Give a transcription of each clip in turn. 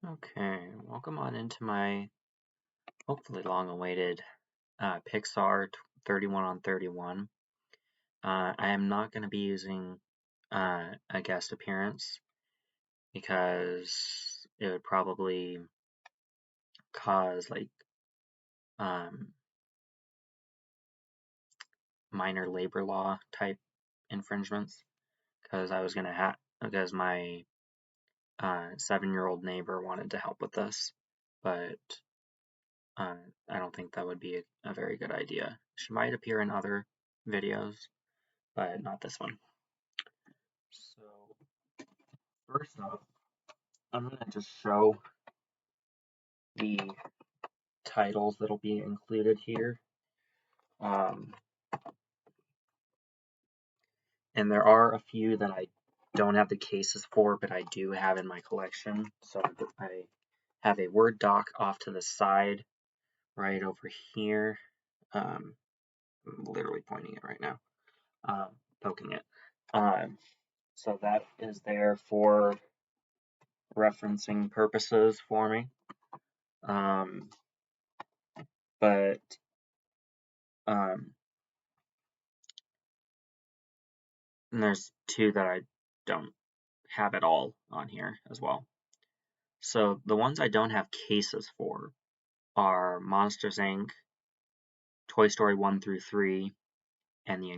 Okay, welcome on into my hopefully long-awaited Pixar 31 on 31. I am not going to be using a guest appearance because it would probably cause like um, minor labor law type infringements because my 7-year-old neighbor wanted to help with this, but uh, I don't think that would be a very good idea. She might appear in other videos, but not this one. So first off, I'm going to just show the titles that'll be included here. And there are a few that I don't have the cases for, but I do have in my collection. So I have a Word doc off to the side, right over here. I'm literally pointing it right now, poking it. So that is there for referencing purposes for me. But and there's two that I don't have at all on here as well. So the ones I don't have cases for are Monsters Inc., Toy Story 1 through 3, and the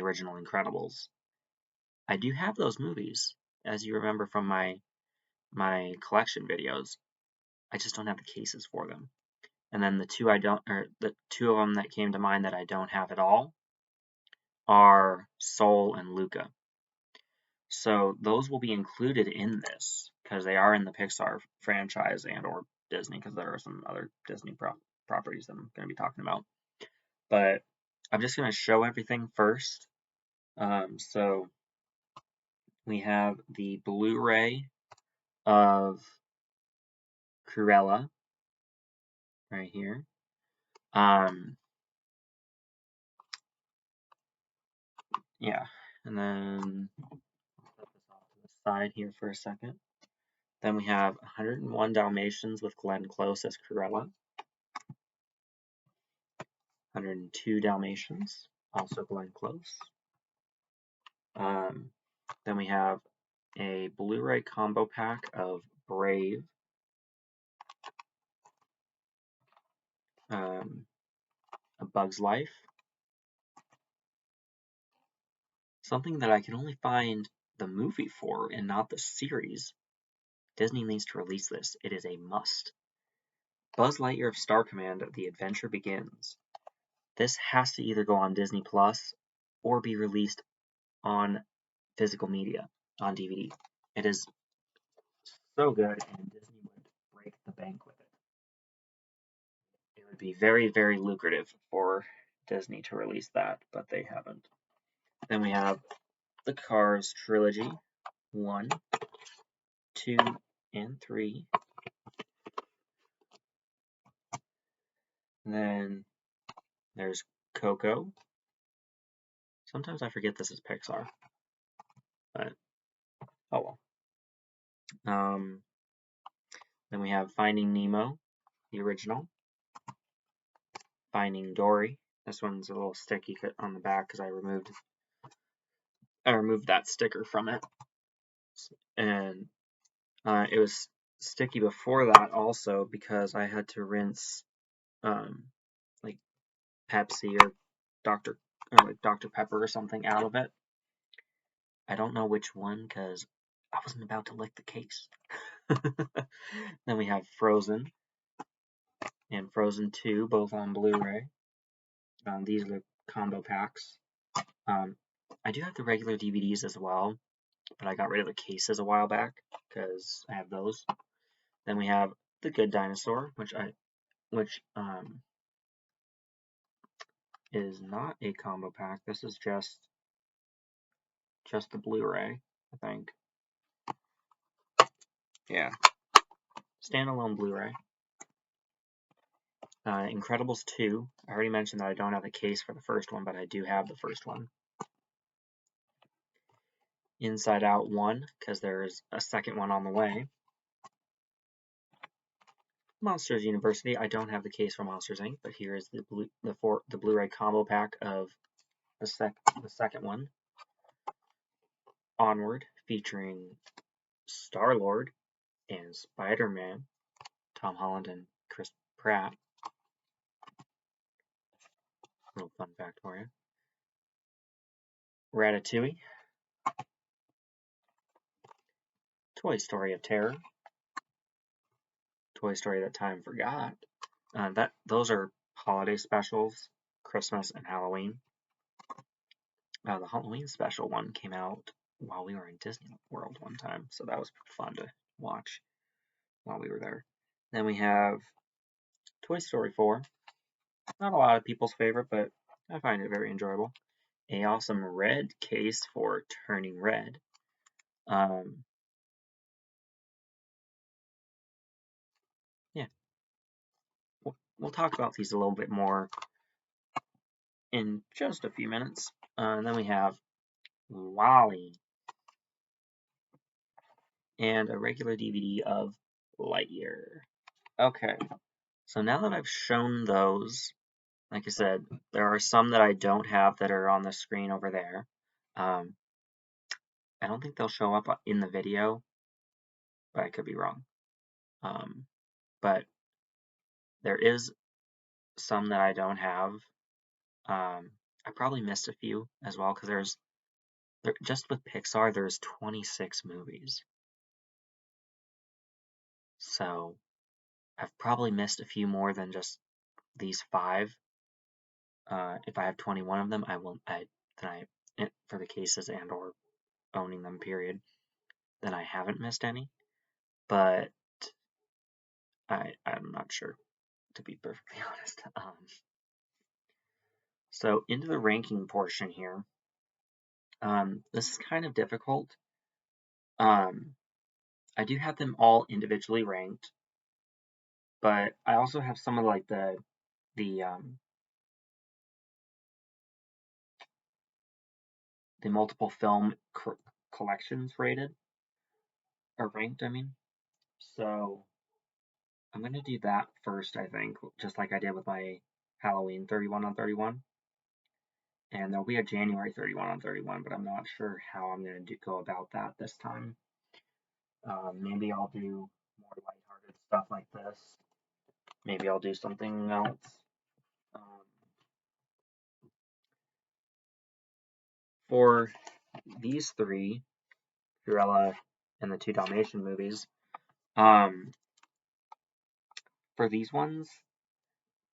original Incredibles. I do have those movies, as you remember from my collection videos. I just don't have the cases for them. And then the two of them that came to mind that I don't have at all are Soul and Luca. So those will be included in this because they are in the Pixar franchise and or Disney, because there are some other Disney properties that I'm going to be talking about. But I'm just going to show everything first. So we have the Blu-ray of Cruella right here. Yeah, and then I'll put this off to the side here for a second. Then we have 101 Dalmatians with Glenn Close as Cruella. 102 Dalmatians, also Glenn Close. Then we have a Blu-ray combo pack of Brave, A Bug's Life, something that I can only find the movie for and not the series. Disney needs to release this. It is a must. Buzz Lightyear of Star Command: The Adventure Begins. This has to either go on Disney Plus or be released on physical media, on DVD. It is so good, and Disney would break the bank with it. It would be very, very lucrative for Disney to release that, but they haven't. Then we have the Cars trilogy, 1, 2, and 3. And then there's Coco. Sometimes I forget this is Pixar, but oh well. Then we have Finding Nemo, the original. Finding Dory. This one's a little sticky on the back because I removed that sticker from it, and it was sticky before that also because I had to rinse like Pepsi or Dr. Pepper or something out of it. I don't know which one because I wasn't about to lick the case. Then we have Frozen and Frozen 2, both on Blu-ray. These are the combo packs. I do have the regular DVDs as well, but I got rid of the cases a while back because I have those. Then we have The Good Dinosaur, which is not a combo pack. This is just the Blu-ray, I think. Yeah, standalone Blu-ray. Incredibles 2. I already mentioned that I don't have a case for the first one, but I do have the first one. Inside Out 1, because there's a second one on the way. Monsters University. I don't have the case for Monsters Inc., but here is the Blu-ray combo pack of the second one, Onward, featuring Star-Lord and Spider-Man, Tom Holland and Chris Pratt. Little fun fact for you. Ratatouille, Toy Story of Terror, Toy Story That Time Forgot. Those are holiday specials, Christmas and Halloween. The Halloween special one came out while we were in Disney World one time, so that was fun to watch while we were there. Then we have Toy Story 4. Not a lot of people's favorite, but I find it very enjoyable. A awesome red case for Turning Red. Yeah, we'll talk about these a little bit more in just a few minutes. And then we have WALL-E and a regular DVD of Lightyear. Okay, so now that I've shown those, like I said, there are some that I don't have that are on the screen over there. I don't think they'll show up in the video, but I could be wrong. But there is some that I don't have. I probably missed a few as well because just with Pixar, there's 26 movies. So I've probably missed a few more than just these 5. If I have 21 of them, for the cases and or owning them, period, then I haven't missed any. But I'm not sure, to be perfectly honest. So into the ranking portion here. This is kind of difficult. I do have them all individually ranked, but I also have some of like the multiple film collections rated or ranked. I mean, so I'm gonna do that first. I think just like I did with my Halloween 31 on 31. And there'll be a January 31 on 31, but I'm not sure how I'm going to go about that this time. Maybe I'll do more lighthearted stuff like this. Maybe I'll do something else. For these 3, Cruella and the 2 Dalmatian movies, for these ones,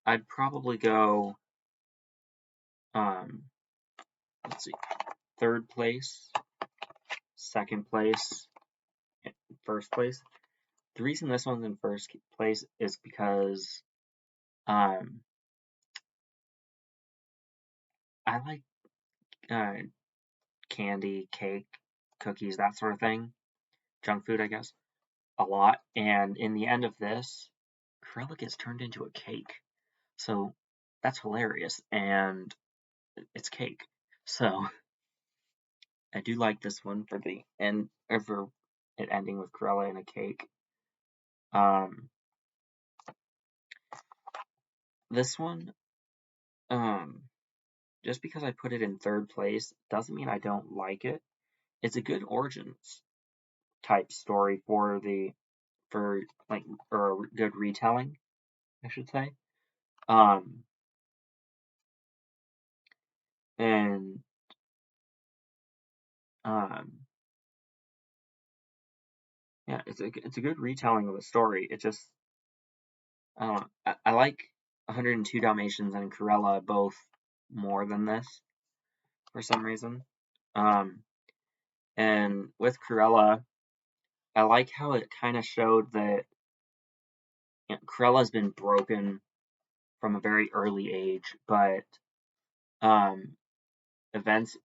I'd probably go, let's see, 3rd place, 2nd place, and 1st place. The reason this one's in 1st place is because I like candy, cake, cookies, that sort of thing, junk food, I guess, a lot. And in the end of this, Cruella gets turned into a cake. So that's hilarious, and it's cake. So I do like this one for the end, or for it ending with Cruella and a cake. This one, just because I put it in 3rd place doesn't mean I don't like it. It's a good origins type story or a good retelling, I should say. And yeah, it's a good retelling of a story. It just I like 102 Dalmatians and Cruella both more than this for some reason. And with Cruella, I like how it kind of showed that Cruella's been broken from a very early age, but events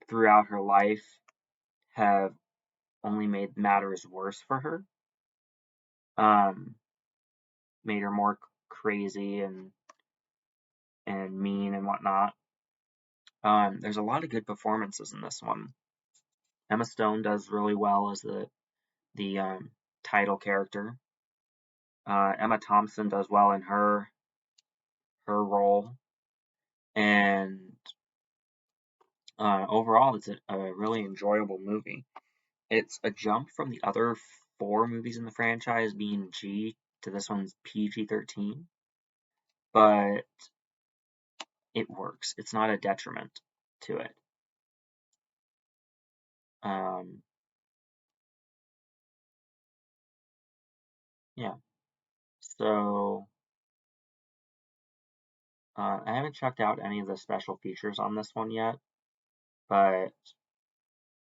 throughout her life have only made matters worse for her. Made her more crazy and mean and whatnot. There's a lot of good performances in this one. Emma Stone does really well as the title character. Emma Thompson does well in her role, and overall, it's a really enjoyable movie. It's a jump from the other four movies in the franchise being G to this one's PG-13, but it works. It's not a detriment to it. Um, yeah. So I haven't checked out any of the special features on this one yet, but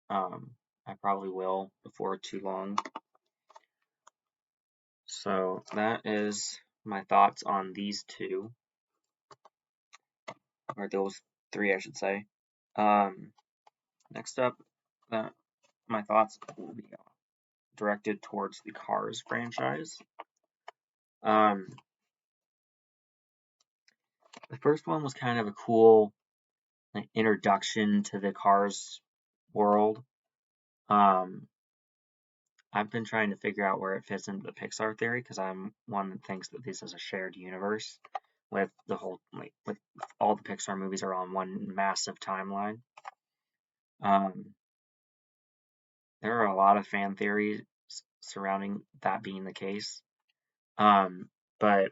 I probably will before too long. So that is my thoughts on these two, or those three, I should say. Next up, my thoughts will be directed towards the Cars franchise. Um, the first one was kind of a cool introduction to the Cars world. I've been trying to figure out where it fits into the Pixar theory because I'm one that thinks that this is a shared universe with the whole with all the Pixar movies are on one massive timeline. There are a lot of fan theories surrounding that being the case. But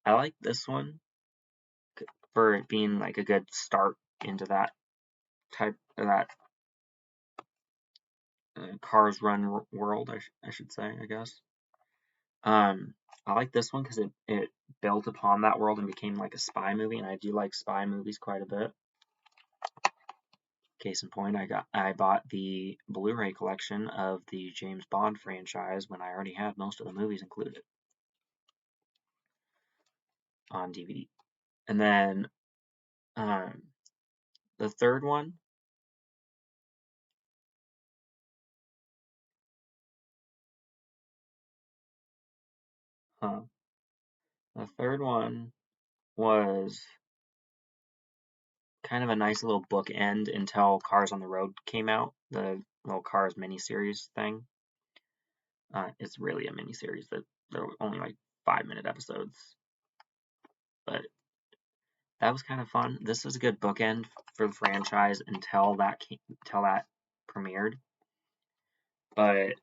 I like this one for it being like a good start into that type of that Cars Run world, I should say, I guess. I like this one because it built upon that world and became like a spy movie, and I do like spy movies quite a bit. Case in point, I bought the Blu-ray collection of the James Bond franchise when I already had most of the movies included on DVD. And then the third one, huh? The third one was kind of a nice little bookend until Cars on the Road came out, the little Cars miniseries thing. It's really a miniseries that they're only like 5-minute episodes, but that was kind of fun. This is a good bookend for the franchise until that premiered. But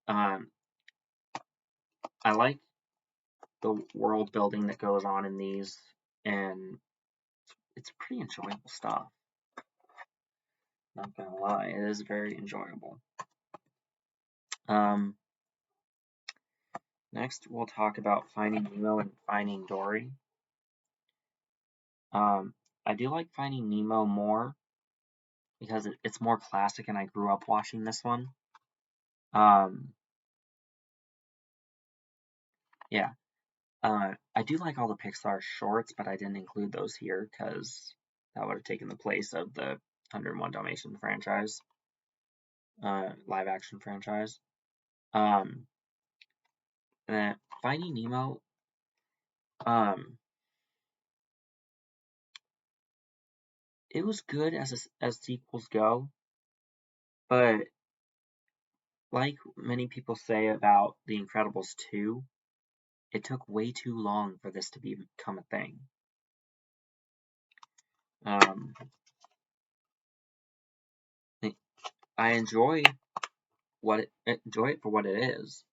um, I like the world building that goes on in these, and it's pretty enjoyable stuff. Not gonna lie, it is very enjoyable. Next, we'll talk about Finding Nemo and Finding Dory. I do like Finding Nemo more because it's more classic, and I grew up watching this one. Yeah, I do like all the Pixar shorts, but I didn't include those here because that would have taken the place of the 101 Dalmatian franchise, live action franchise. And then Finding Nemo, it was good as sequels go, but like many people say about The Incredibles 2, it took way too long for this to become a thing. I enjoy it for what it is.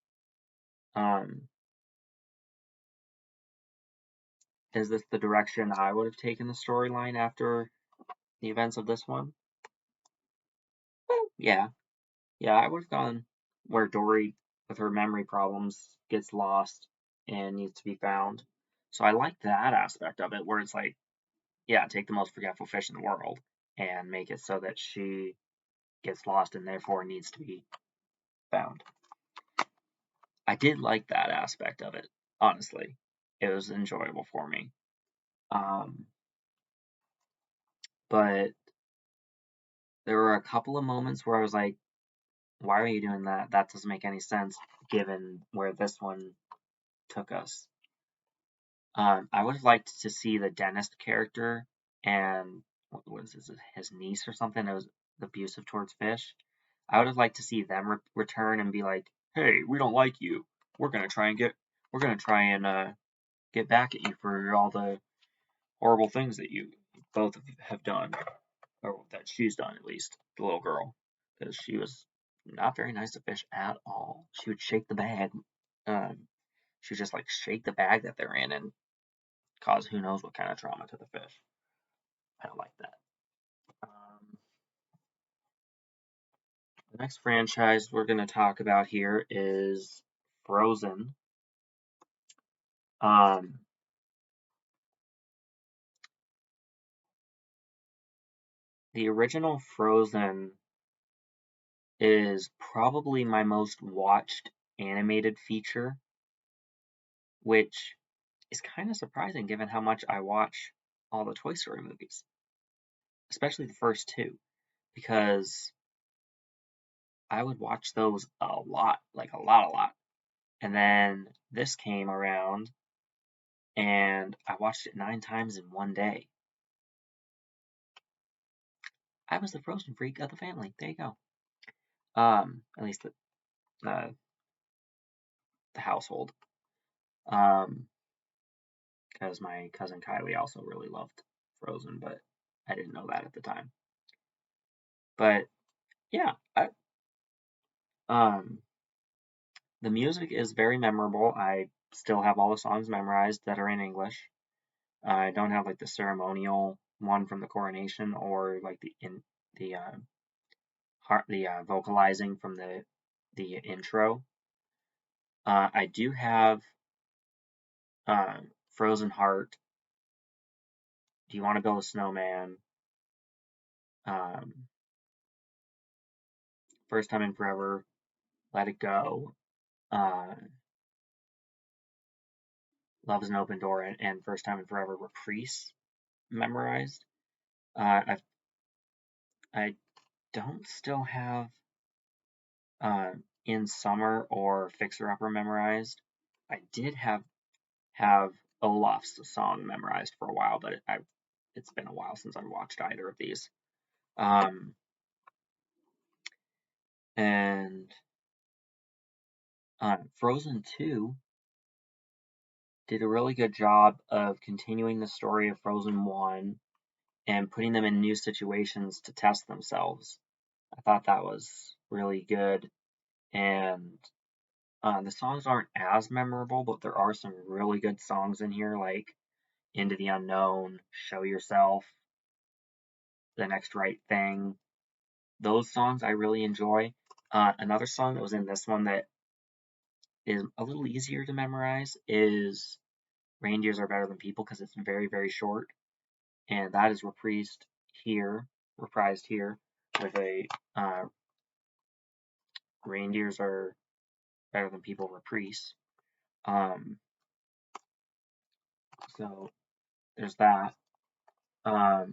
Is this the direction I would have taken the storyline after the events of this one? Yeah, I would have gone where Dory, with her memory problems, gets lost and needs to be found. So I like that aspect of it, where it's like, yeah, take the most forgetful fish in the world and make it so that she gets lost and therefore needs to be found. I did like that aspect of it, honestly. It was enjoyable for me. But there were a couple of moments where I was like, why are you doing that? That doesn't make any sense given where this one took us. I would have liked to see the dentist character and what was his niece or something that was abusive towards fish. I would have liked to see them return and be like, "Hey, we don't like you. We're gonna try and we're gonna try and get back at you for all the horrible things that you both have done, or that she's done at least, the little girl, because she was not very nice to fish at all. She would shake the bag. Um, she would just like shake the bag that they're in and cause who knows what kind of trauma to the fish. I don't like that. The next franchise we're going to talk about here is Frozen. Um, the original Frozen is probably my most watched animated feature, which is kind of surprising given how much I watch all the Toy Story movies, especially the first two, because I would watch those a lot, like a lot. And then this came around and I watched it 9 times in one day. I was the Frozen freak of the family. There you go. At least the household. Because my cousin Kylie also really loved Frozen, but I didn't know that at the time. But yeah, the music is very memorable. I still have all the songs memorized that are in English. I don't have like the ceremonial one from the coronation or like the vocalizing from the intro. I do have Frozen Heart. Do you want to build a snowman? Um, First Time in Forever. Let It Go. Uh, Love is an Open Door and First Time in Forever Reprise memorized. I don't still have In Summer or Fixer Upper memorized. I did have Olaf's song memorized for a while, but it's been a while since I've watched either of these. And Frozen 2 did a really good job of continuing the story of Frozen 1 and putting them in new situations to test themselves. I thought that was really good. And the songs aren't as memorable, but there are some really good songs in here, like Into the Unknown, Show Yourself, The Next Right Thing. Those songs I really enjoy. Another song that was in this one that is a little easier to memorize is Reindeers Are Better Than People because it's very, very short. And that is reprised here with a Reindeers Are Better Than People reprise. So there's that. Yeah.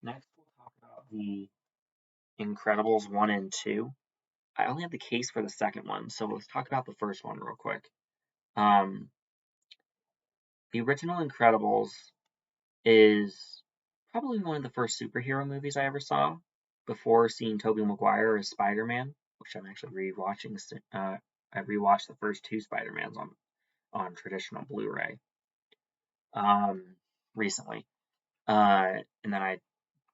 Next, we'll talk about the Incredibles 1 and 2. I only have the case for the second one, so let's talk about the first one real quick. The original Incredibles is probably one of the first superhero movies I ever saw before seeing Tobey Maguire as Spider-Man, which I'm actually rewatching. I rewatched the first two Spider-Mans on traditional Blu-ray recently. And then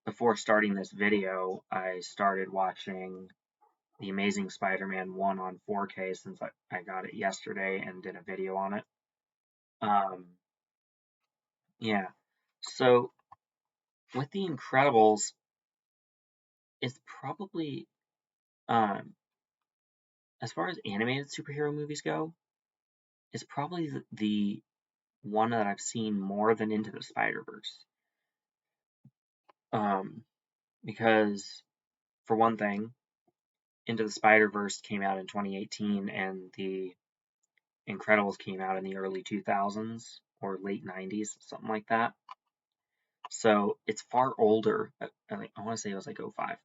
before starting this video, I started watching The Amazing Spider-Man 1 on 4K since I got it yesterday and did a video on it. Yeah. So with The Incredibles, it's probably as far as animated superhero movies go, it's probably the one that I've seen more than Into the Spider-Verse. Because for one thing, Into the Spider-Verse came out in 2018 and the Incredibles came out in the early 2000s or late 90s, something like that. So it's far older. I want to say it was like 05.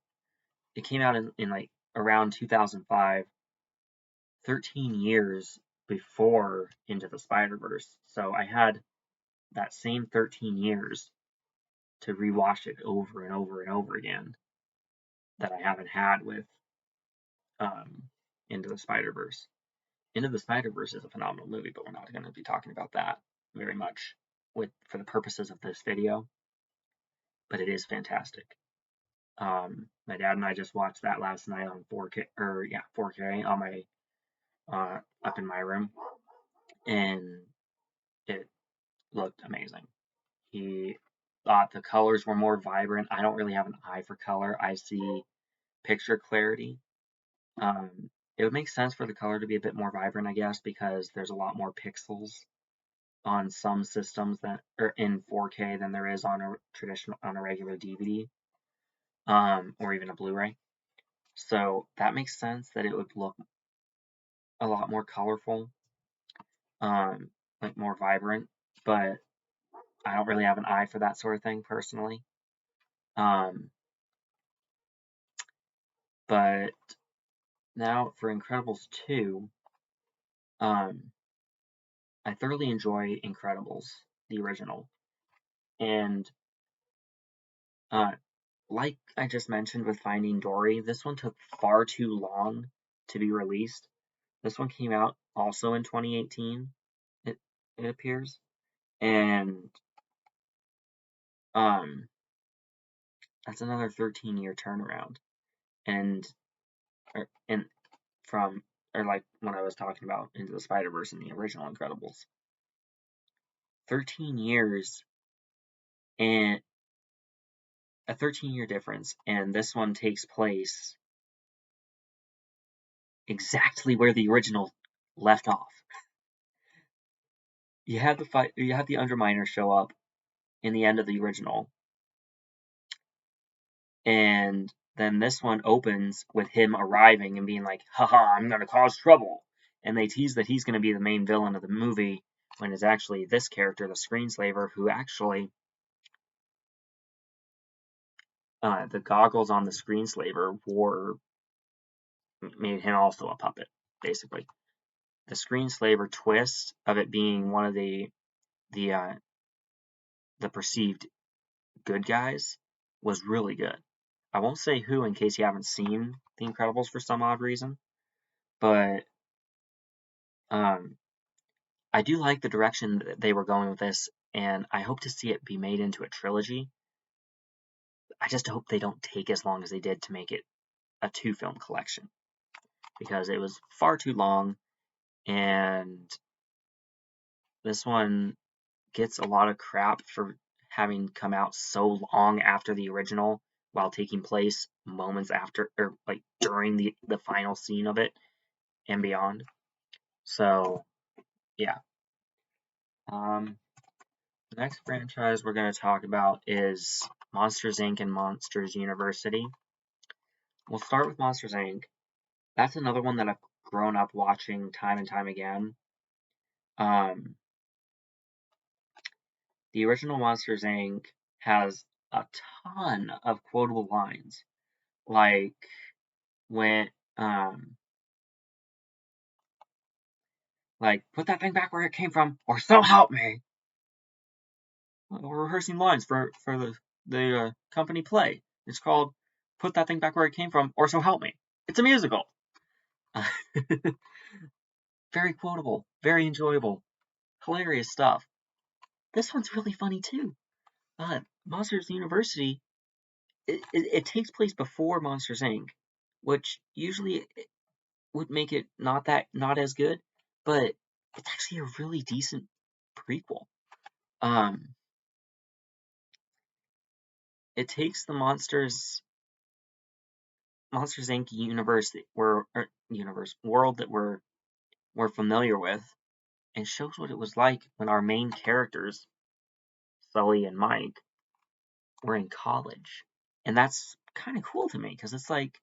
It came out in like around 2005, 13 years before Into the Spider-Verse. So I had that same 13 years to rewatch it over and over and over again that I haven't had with Into the Spider-Verse. Into the Spider-Verse is a phenomenal movie, but we're not going to be talking about that very much for the purposes of this video, but it is fantastic. My dad and I just watched that last night on 4K, 4K on my up in my room, and it looked amazing. He thought the colors were more vibrant. I don't really have an eye for color. I see picture clarity. It would make sense for the color to be a bit more vibrant, I guess, because there's a lot more pixels on some systems that are in 4K than there is on a regular DVD, or even a Blu-ray. So that makes sense that it would look a lot more colorful, like more vibrant. But I don't really have an eye for that sort of thing personally. But now for Incredibles 2, I thoroughly enjoy Incredibles, the original. And like I just mentioned with Finding Dory, this one took far too long to be released. This one came out also in 2018, it appears. And that's another 13-year turnaround. And and from like when I was talking about Into the Spider-Verse and the original Incredibles. 13 years and a 13-year difference, and this one takes place exactly where the original left off. You have the Underminer show up in the end of the original, and then this one opens with him arriving and being like, haha, I'm gonna cause trouble. And they tease that he's gonna be the main villain of the movie when it's actually this character, the Screenslaver, who actually the goggles on the Screenslaver made him also a puppet, basically. The Screenslaver twist of it being one of the perceived good guys was really good. I won't say who in case you haven't seen The Incredibles for some odd reason, but I do like the direction that they were going with this, and I hope to see it be made into a trilogy. I just hope they don't take as long as they did to make it a 2-film collection, because it was far too long, and this one gets a lot of crap for having come out so long after the original while taking place moments after, or like during the final scene of it and beyond. So yeah. The next franchise we're going to talk about is Monsters Inc. and Monsters University. We'll start with Monsters Inc. That's another one that I've grown up watching time and time again. The original Monsters Inc. has a ton of quotable lines, like when like put that thing back where it came from, or so help me. We're rehearsing lines for the company play. It's called "Put That Thing Back Where It Came From," or "So Help Me." It's a musical. Very quotable, very enjoyable, hilarious stuff. This one's really funny too. Monsters University. It takes place before Monsters Inc., which usually would make it not as good, but it's actually a really decent prequel. It takes the Monsters Inc. World that we're familiar with, and shows what it was like when our main characters, Sully and Mike, were in college. And that's kind of cool to me, because it's like,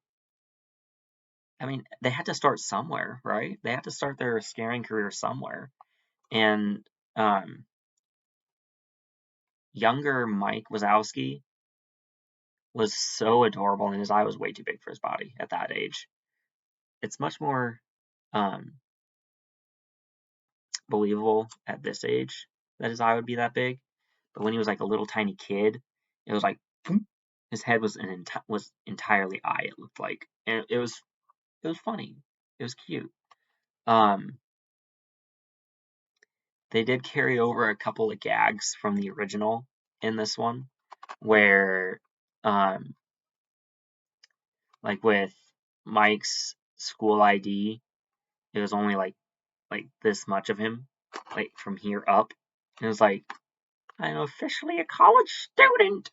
I mean, they had to start somewhere, right? They had to start their scaring career somewhere. And younger Mike Wazowski was so adorable, and his eye was way too big for his body at that age. It's much more believable at this age that his eye would be that big. But when he was like a little tiny kid, it was like boom, his head was was entirely eye. It looked like, and it was funny. It was cute. They did carry over a couple of gags from the original in this one, where, um, like with Mike's school ID, it was only like this much of him, like from here up. It was like, I'm officially a college student.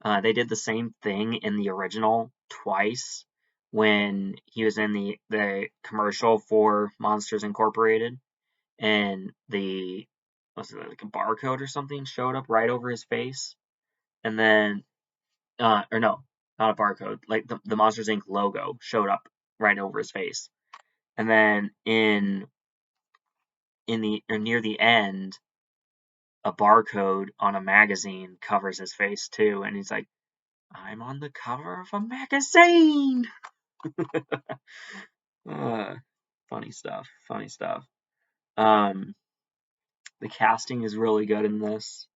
They did the same thing in the original twice when he was in the commercial for Monsters Incorporated, and was it like a barcode or something showed up right over his face, and then or no, not a barcode, like the Monsters Inc. logo showed up right over his face, and then in the or near the end, a barcode on a magazine covers his face too, and he's like, I'm on the cover of a magazine. uh, funny stuff. Funny stuff. Um, the casting is really good in this.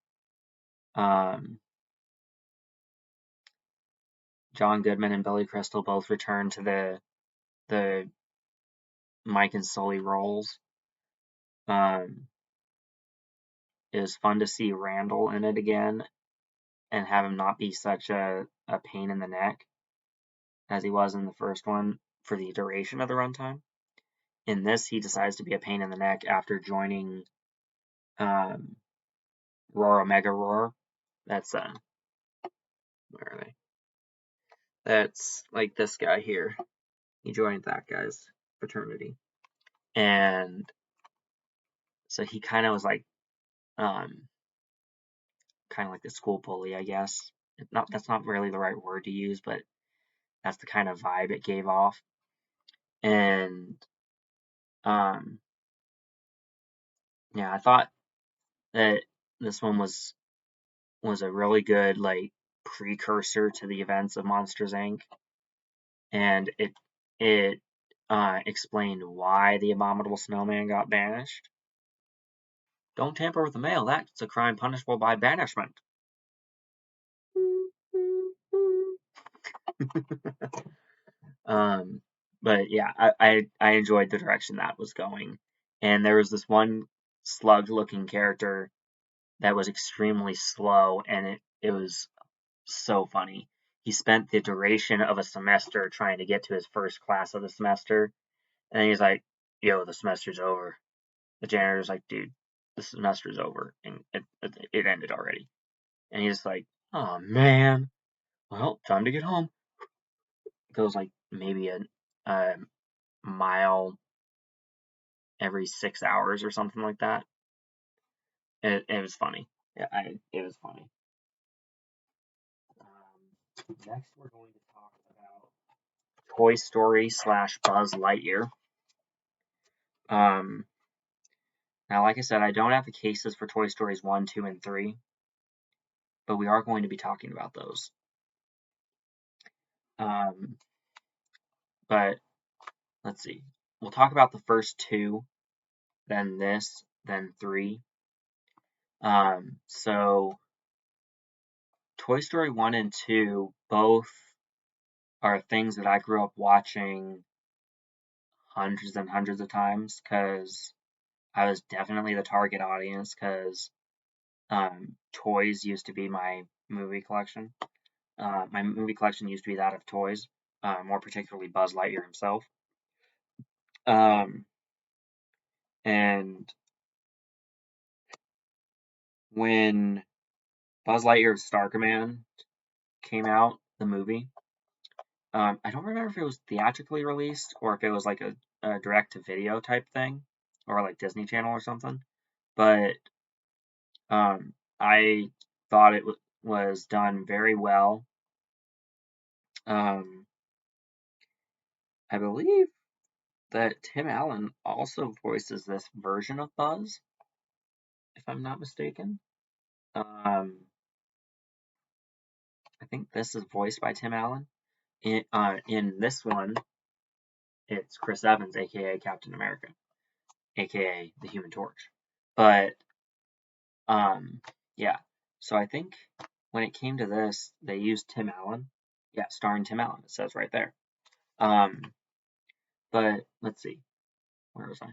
Um, John Goodman and Billy Crystal both return to the Mike and Sully roles. Um, it was fun to see Randall in it again and have him not be such a pain in the neck as he was in the first one for the duration of the runtime. In this, he decides to be a pain in the neck after joining um, Roar Omega Roar. That's where are they? That's like this guy here. He joined that guy's fraternity, and so he kind of was like, kind of like the school bully, I guess. That's not really the right word to use, but that's the kind of vibe it gave off. And um, yeah, I thought that this one was a really good like precursor to the events of Monsters Inc. And it explained why the Abominable Snowman got banished. Don't tamper with the mail. That's a crime punishable by banishment. um, but yeah, I enjoyed the direction that was going. And there was this one slug-looking character that was extremely slow, and it was so funny. He spent the duration of a semester trying to get to his first class of the semester, and he's like, "Yo, the semester's over." The janitor's like, "Dude, the semester's over, and it ended already." And he's like, "Oh man, well, time to get home." It goes like maybe a mile every 6 hours or something like that. It was funny. Yeah, it was funny. Next, we're going to talk about Toy Story slash Buzz Lightyear. Um, Now, like I said, I don't have the cases for Toy Stories 1, 2, and 3, but we are going to be talking about those. Um, but let's see. We'll talk about the first two, then this, then 3. So Toy Story 1 and 2 both are things that I grew up watching hundreds and hundreds of times because I was definitely the target audience because toys used to be my movie collection. My movie collection used to be that of toys, more particularly Buzz Lightyear himself. Um, and when Buzz Lightyear Star Command came out, the movie, I don't remember if it was theatrically released or if it was like a direct to video type thing or like Disney Channel or something. But I thought it was done very well. Um, I believe that Tim Allen also voices this version of Buzz, if I'm not mistaken. I think this is voiced by Tim Allen. In this one, it's Chris Evans, aka Captain America, aka the Human Torch. But yeah. So I think when it came to this, they used Tim Allen. Yeah, starring Tim Allen. It says right there. Um, But let's see, where was I?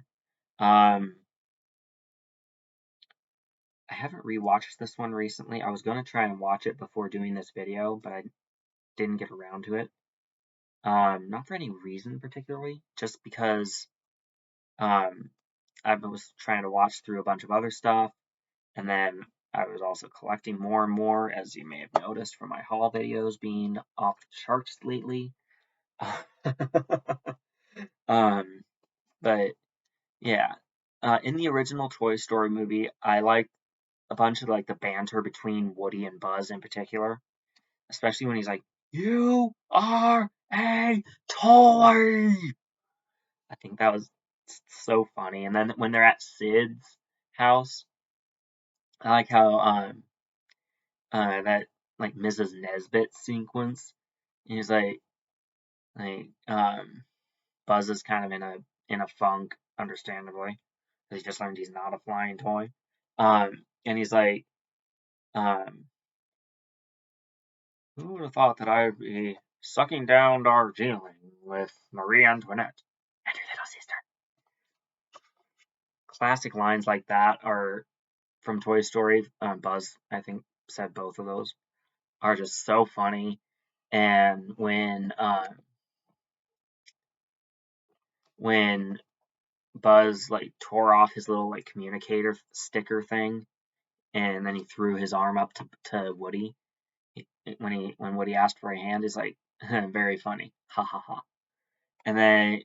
I haven't rewatched this one recently. I was gonna try and watch it before doing this video, but I didn't get around to it. Not for any reason particularly, just because um, I was trying to watch through a bunch of other stuff, and then I was also collecting more and more, as you may have noticed from my haul videos being off the charts lately. um, but yeah, in the original Toy Story movie, I liked a bunch of like the banter between Woody and Buzz in particular, especially when he's like, "You are a toy." I think that was so funny. And then when they're at Sid's house, I like how that like Mrs. Nesbit sequence. He's like Buzz is kind of in a funk, understandably, because he just learned he's not a flying toy. And he's like, um, who would have thought that I'd be sucking down Darjeeling with Marie Antoinette and her little sister? Classic lines like that are from Toy Story. Buzz, I think, said both of those are just so funny. And when Buzz like tore off his little like communicator sticker thing, and then he threw his arm up to Woody. When Woody asked for a hand, he's like, very funny, ha ha ha. And then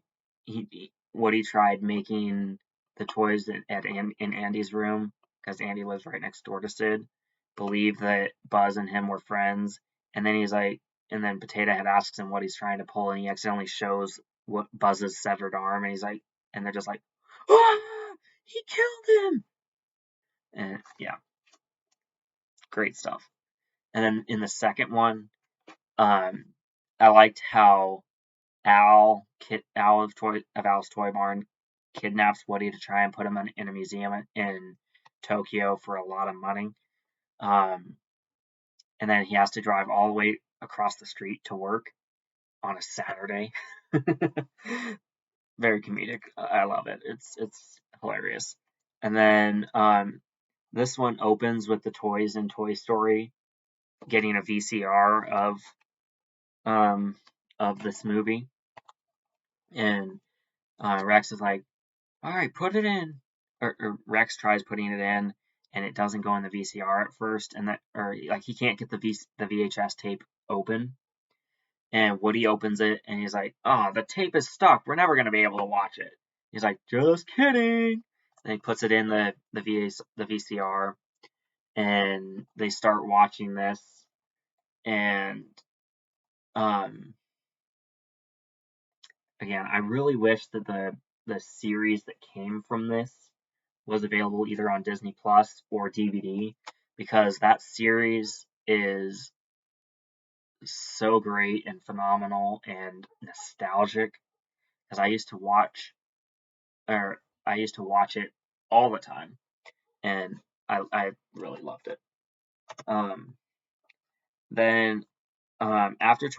Woody tried making the toys in Andy's room, because Andy lives right next door to Sid, believe that Buzz and him were friends. And then he's like, and then Potato Head asks him what he's trying to pull, and he accidentally shows what Buzz's severed arm, and he's like, and they're just like, ah, he killed him. And yeah, great stuff. And then in the second one, um, I liked how Al of Al's Toy Barn kidnaps Woody to try and put him in a museum in Tokyo for a lot of money. Um, and then he has to drive all the way across the street to work on a Saturday. Very comedic. I love it. It's hilarious. And then this one opens with the toys in Toy Story getting a VCR um, of this movie, and Rex is like, all right, put it in. Or Rex tries putting it in, and it doesn't go in the VCR at first, and that, or like he can't get the VHS tape open. And Woody opens it, and he's like, "Oh, the tape is stuck. We're never gonna be able to watch it." He's like, "Just kidding." And he puts it in the VCR, and they start watching this, and um, again, I really wish that the series that came from this was available either on Disney Plus or DVD, because that series is so great and phenomenal and nostalgic. Because or I used to watch it all the time, and I really loved it. Um, then after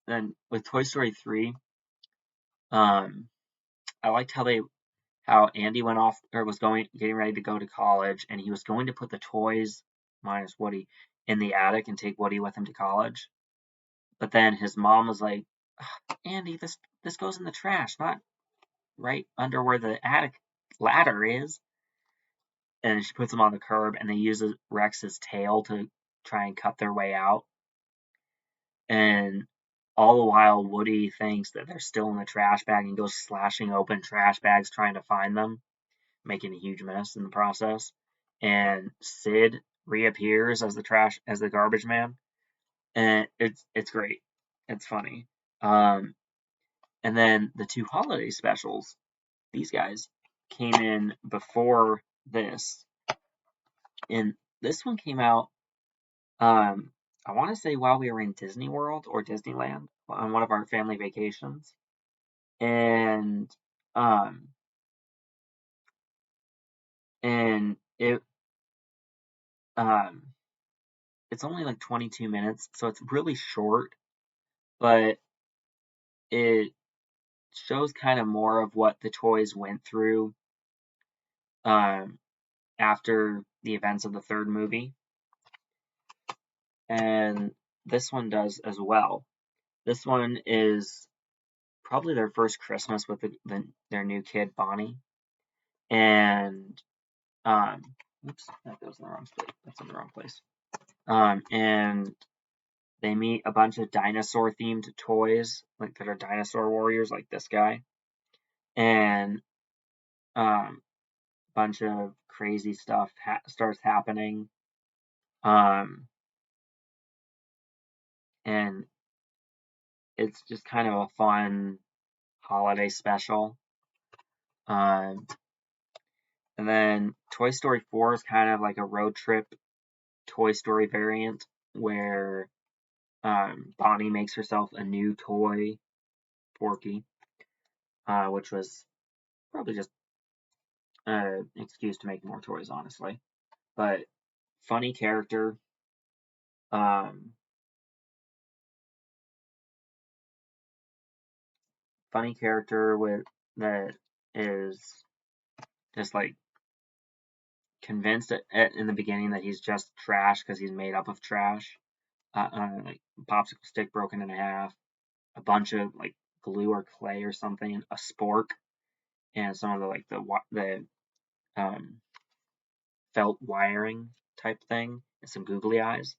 then with Toy Story 3, um, I liked how Andy went off, or was getting ready to go to college, and he was going to put the toys minus Woody in the attic and take Woody with him to college. But then his mom was like, "Andy, this goes in the trash, not right under where the attic ladder is." And she puts him on the curb, and they use Rex's tail to try and cut their way out. And all the while, Woody thinks that they're still in the trash bag and goes slashing open trash bags trying to find them, making a huge mess in the process. And Sid reappears as the garbage man, and it's great. It's funny. And then the two holiday specials, these guys came in before this, and this one came out. I want to say while we were in Disney World or Disneyland on one of our family vacations, and um, and um, it's only like 22 minutes, so it's really short, but it shows kind of more of what the toys went through um, after the events of the third movie, and this one does as well. This one is probably their first Christmas with their new kid Bonnie, and um, oops, that goes in the wrong place. That's in the wrong place. And they meet a bunch of dinosaur themed toys, like that are dinosaur warriors, like this guy, and a bunch of crazy stuff starts happening. Um, and it's just kind of a fun holiday special. Um, and then Toy Story 4 is kind of like a road trip Toy Story variant where Bonnie makes herself a new toy, Porky, which was probably just an excuse to make more toys, honestly. But funny character. Um, funny character with that is just like convinced in the beginning that he's just trash because he's made up of trash. Like popsicle stick broken in half, a bunch of like glue or clay or something, a spork, and some of the like the um, felt wiring type thing, and some googly eyes.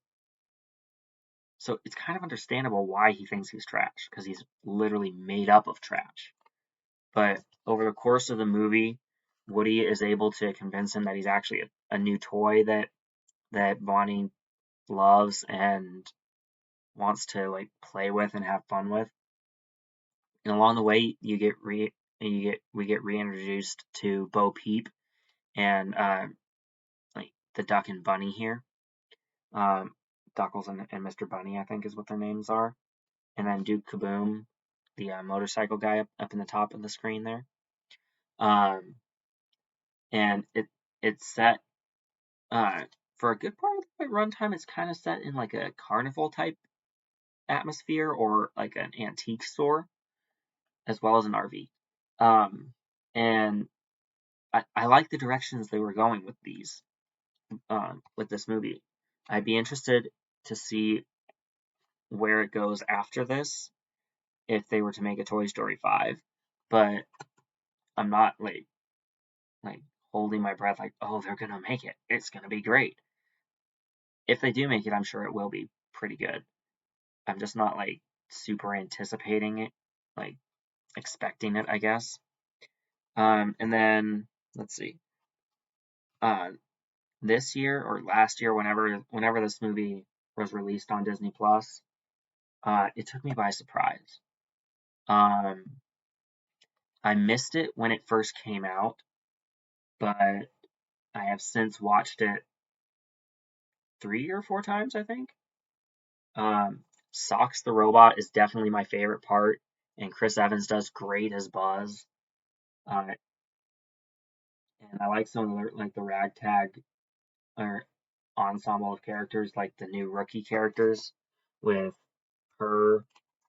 So it's kind of understandable why he thinks he's trash because he's literally made up of trash. But over the course of the movie, Woody is able to convince him that he's actually a new toy that Bonnie loves and wants to like play with and have fun with. And along the way, we get reintroduced to Bo Peep and like the Duck and Bunny here. Um, Duckles and Mr. Bunny, I think, is what their names are. And then Duke Kaboom, the motorcycle guy up in the top of the screen there. Um, and it's set uh, for a good part of the runtime. It's kind of set in like a carnival type atmosphere or like an antique store as well as an RV. Um, and I like the directions they were going with this movie. I'd be interested to see where it goes after this if they were to make a Toy Story 5, but I'm not like holding my breath like, oh, they're gonna make it. It's gonna be great. If they do make it, I'm sure it will be pretty good. I'm just not like super anticipating it, like expecting it, I guess. And then let's see. Uh, this year or last year, whenever this movie was released on Disney Plus, it took me by surprise. Um, I missed it when it first came out, but I have since watched it 3 or 4 times, I think. Socks the robot is definitely my favorite part, and Chris Evans does great as Buzz. Uh, and I like some of the ragtag or ensemble of characters, like the new rookie characters with her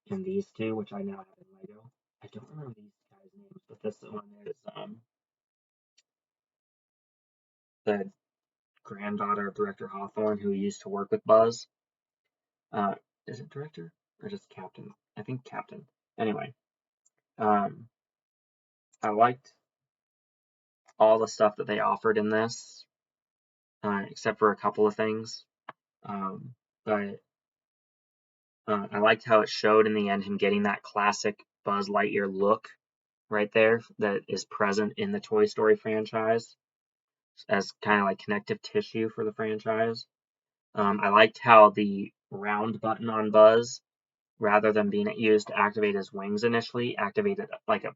and these two, which I now have in Lego. I don't remember these guys' names, but this one is the granddaughter of Director Hawthorne, who used to work with Buzz. Uh, is it director or just captain? I think captain. Anyway, um, I liked all the stuff that they offered in this, except for a couple of things. But I liked how it showed in the end him getting that classic Buzz Lightyear look right there that is present in the Toy Story franchise as kind of like connective tissue for the franchise. I liked how the round button on Buzz, rather than being used to activate his wings initially, activated like a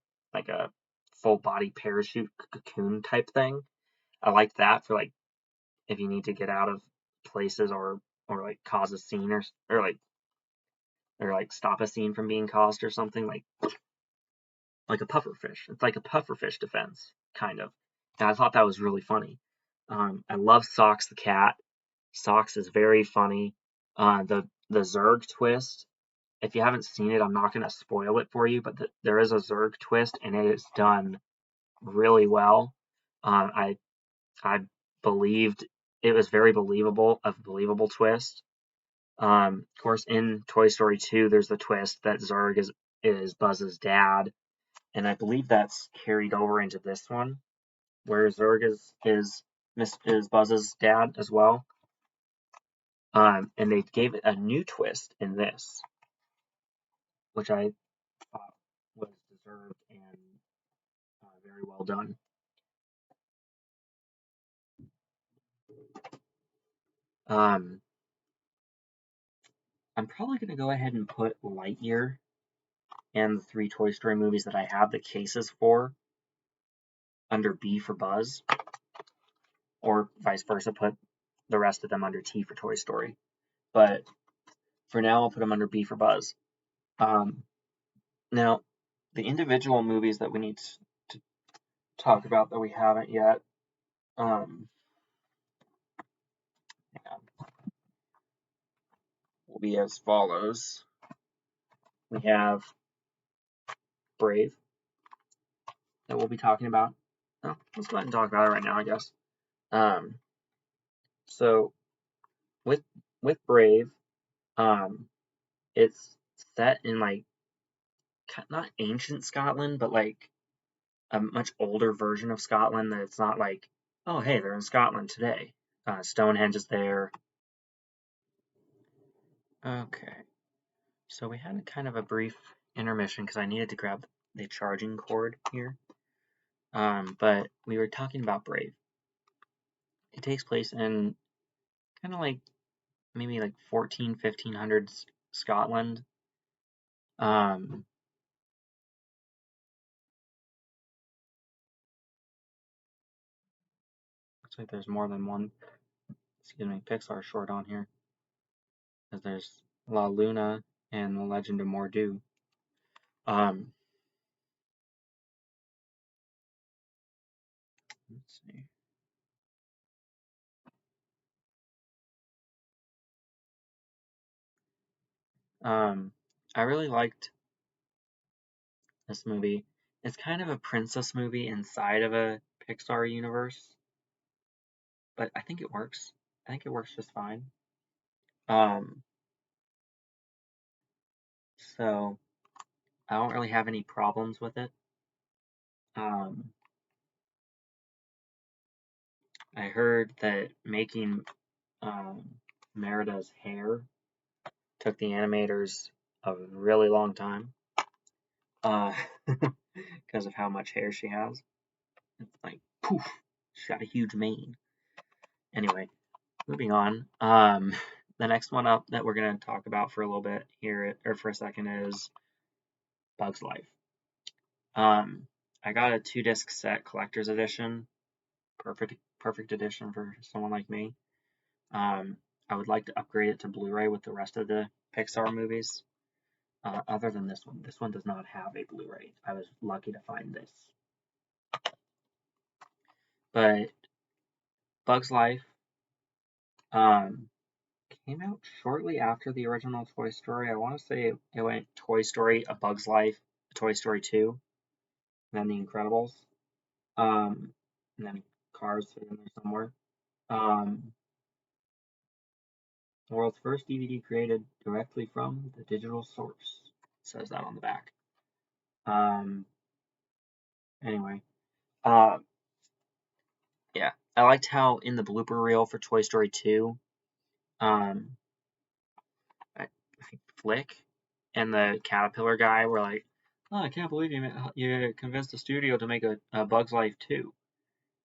full body parachute cocoon type thing. I liked that for like if you need to get out of places or like cause a scene or like stop a scene from being caused or something like a pufferfish. It's like a pufferfish defense kind of. And I thought that was really funny. I love Socks the cat. Socks is very funny. The Zurg twist if you haven't seen it, I'm not going to spoil it for you, but there is a Zurg twist, and it is done really well. I believed it was very believable, a believable twist. Of course, in Toy Story 2, there's the twist that Zurg is Buzz's dad, and I believe that's carried over into this one, where Zurg is Buzz's dad as well. And they gave it a new twist in this, which I thought was deserved and very well done. I'm probably going to go ahead and put Lightyear and the 3 Toy Story movies that I have the cases for under B for Buzz, or vice versa, put the rest of them under T for Toy Story. But for now, I'll put them under B for Buzz. Now, the individual movies that we need to talk about that we haven't yet, will be as follows. We have Brave that we'll be talking about. Oh, let's go ahead and talk about it right now, I guess. So with Brave, it's set in like not ancient Scotland, but like a much older version of Scotland. That it's not like, oh hey, they're in Scotland today. Stonehenge is there. Okay, so we had kind of a brief intermission because I needed to grab the charging cord here. But we were talking about Brave. It takes place in kind of like maybe like 1500s Scotland. Looks like there's more than one, Pixar short on here. Because there's La Luna and The Legend of Mordu. Let's see. I really liked this movie. It's kind of a princess movie inside of a Pixar universe, but I think it works. I think it works just fine. So I don't really have any problems with it. I heard that making Merida's hair took the animators a really long time because of how much hair she has. It's like poof, she's got a huge mane. Anyway, moving on. The next one up that we're gonna talk about for a little bit here, or for a second, is Bug's Life. I got a 2-disc set collector's edition, perfect edition for someone like me. I would like to upgrade it to Blu-ray with the rest of the Pixar movies. Other than this one does not have a Blu-ray. I was lucky to find this. But Bug's Life came out shortly after the original Toy Story. I want to say it went Toy Story, A Bug's Life, Toy Story 2, and then The Incredibles, and then Cars in there somewhere. The world's first DVD created directly from the digital source. It says that on the back. Anyway, yeah, I liked how in the blooper reel for Toy Story 2, I think Flick and the caterpillar guy were like, "Oh, I can't believe you convinced the studio to make a Bug's Life 2." And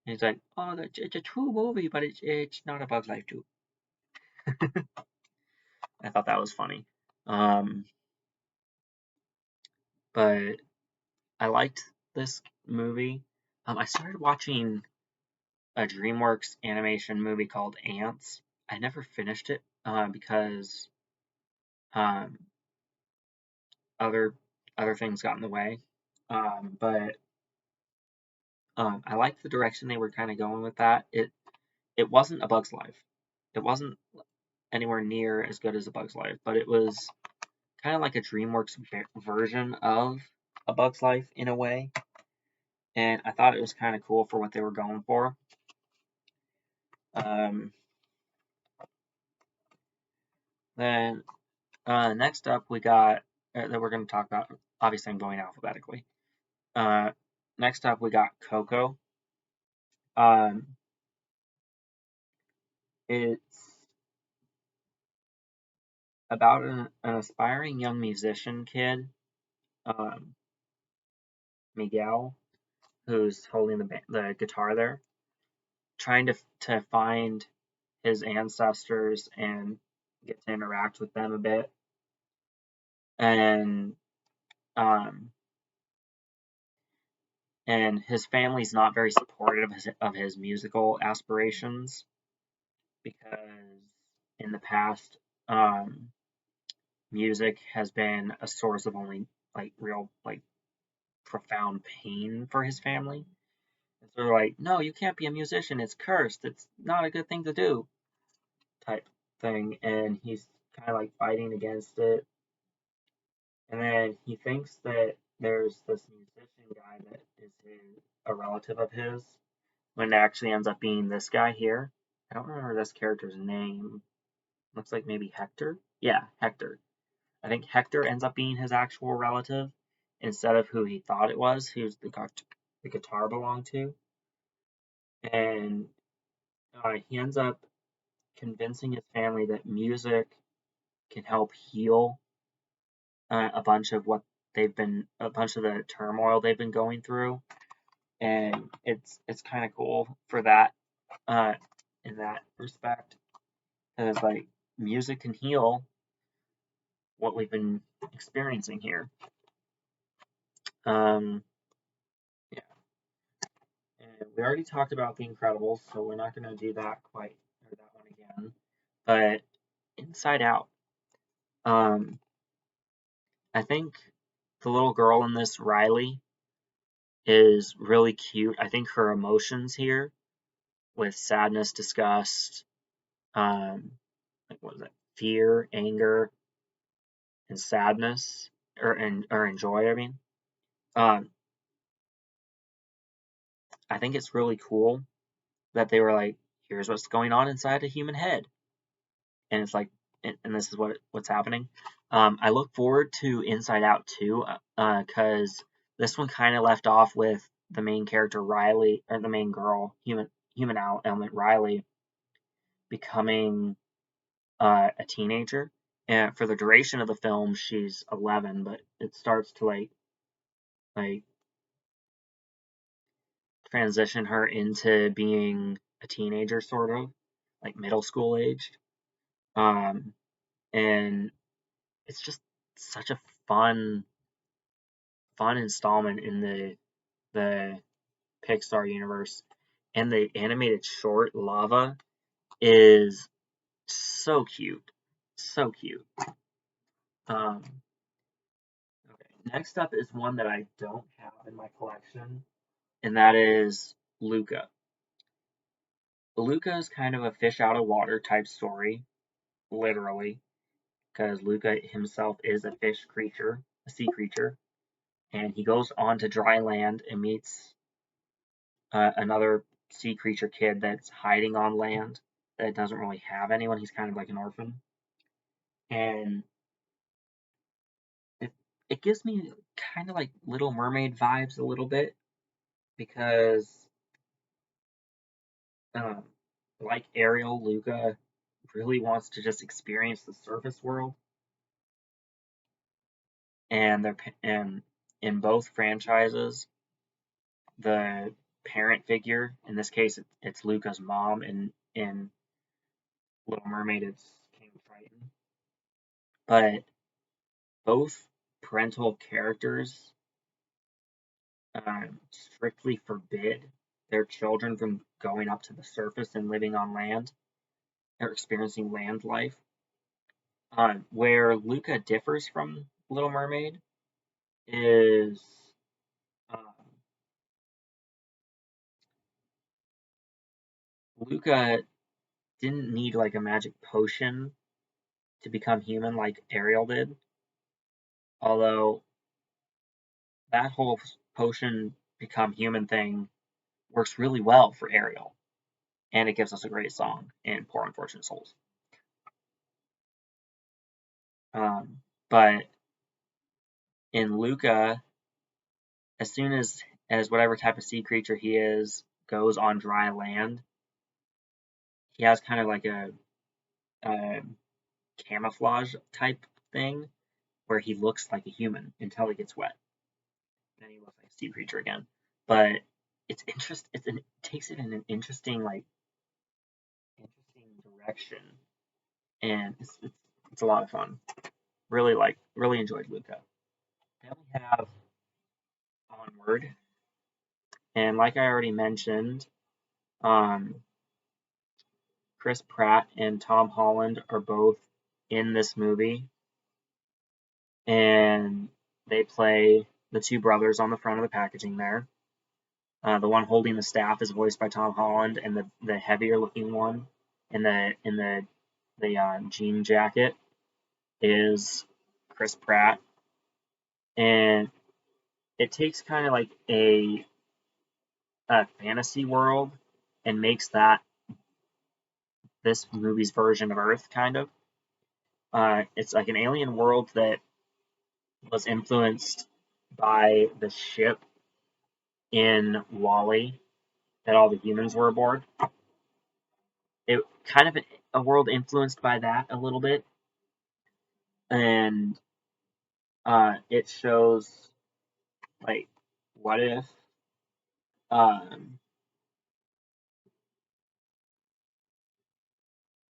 he's like, "Oh, it's a true movie, but it's not a Bug's Life 2." I thought that was funny. But I liked this movie. I started watching a DreamWorks animation movie called Ants. I never finished it because um, other things got in the way. But I liked the direction they were kind of going with that. It wasn't A Bug's Life. It wasn't anywhere near as good as A Bug's Life, but it was kind of like a DreamWorks version of A Bug's Life in a way, and I thought it was kind of cool for what they were going for. Um, then next up we got that we're going to talk about. Obviously, I'm going alphabetically. Uh, Next up we got Coco. Um, it's about an aspiring young musician kid, um, Miguel, who's holding the guitar there, trying to find his ancestors and get to interact with them a bit. And um, and his family's not very supportive of his musical aspirations because in the past, um, music has been a source of only like real like profound pain for his family. And so they're like, no, you can't be a musician. It's cursed. It's not a good thing to do, type thing. And he's kind of like fighting against it. And then he thinks that there's this musician guy that is a relative of his, when it actually ends up being this guy here. I don't remember this character's name. Looks like maybe Hector. Yeah, Hector. I think Hector ends up being his actual relative instead of who he thought it was, who the guitar belonged to. And he ends up convincing his family that music can help heal a bunch of the turmoil they've been going through, and it's kind of cool for that uh, in that respect, because like music can heal what we've been experiencing here. Um, yeah, and we already talked about The Incredibles, so we're not going to do that one again. But Inside Out, um, I think the little girl in this, Riley, is really cute. I think her emotions here with sadness, disgust, like what is it, fear, anger, and sadness, or joy. I mean, um, I think it's really cool that they were like, here's what's going on inside a human head, and it's like, and this is what's happening. I look forward to Inside Out too, because this one kind of left off with the main character Riley, or the main girl, human element Riley, becoming a teenager. And for the duration of the film, she's 11, but it starts to like transition her into being a teenager, sort of like middle school aged. Um, and it's just such a fun installment in the Pixar universe. And the animated short Lava is so cute, so cute. Um, okay. Next up is one that I don't have in my collection, and that is Luca. Luca is kind of a fish out of water type story, literally, because Luca himself is a fish creature, a sea creature, and he goes on to dry land and meets another sea creature kid that's hiding on land that doesn't really have anyone. He's kind of like an orphan, and it it gives me kind of like Little Mermaid vibes a little bit because um, like Ariel, Luca really wants to just experience the surface world, and in both franchises, the parent figure, in this case, it's Luca's mom, and in Little Mermaid, it's King Triton, but both parental characters strictly forbid their children from going up to the surface and living on land or experiencing land life. Where Luca differs from Little Mermaid is um, Luca didn't need like a magic potion to become human like Ariel did. Although that whole potion become human thing works really well for Ariel, and it gives us a great song in Poor Unfortunate Souls. But in Luca, as soon as whatever type of sea creature he is goes on dry land, he has kind of like a camouflage type thing where he looks like a human until he gets wet. Then he looks like a sea creature again. But it's it takes it in an interesting direction, and it's a lot of fun. Really enjoyed Luca. Then we have Onward, and like I already mentioned, um, Chris Pratt and Tom Holland are both in this movie, and they play the two brothers on the front of the packaging there. The one holding the staff is voiced by Tom Holland, and the heavier looking one in the jean jacket is Chris Pratt. And it takes kind of like a fantasy world and makes that this movie's version of Earth, kind of. It's like an alien world that was influenced by the ship in Wally that all the humans were aboard. It kind of a world influenced by that a little bit, and it shows like what if um,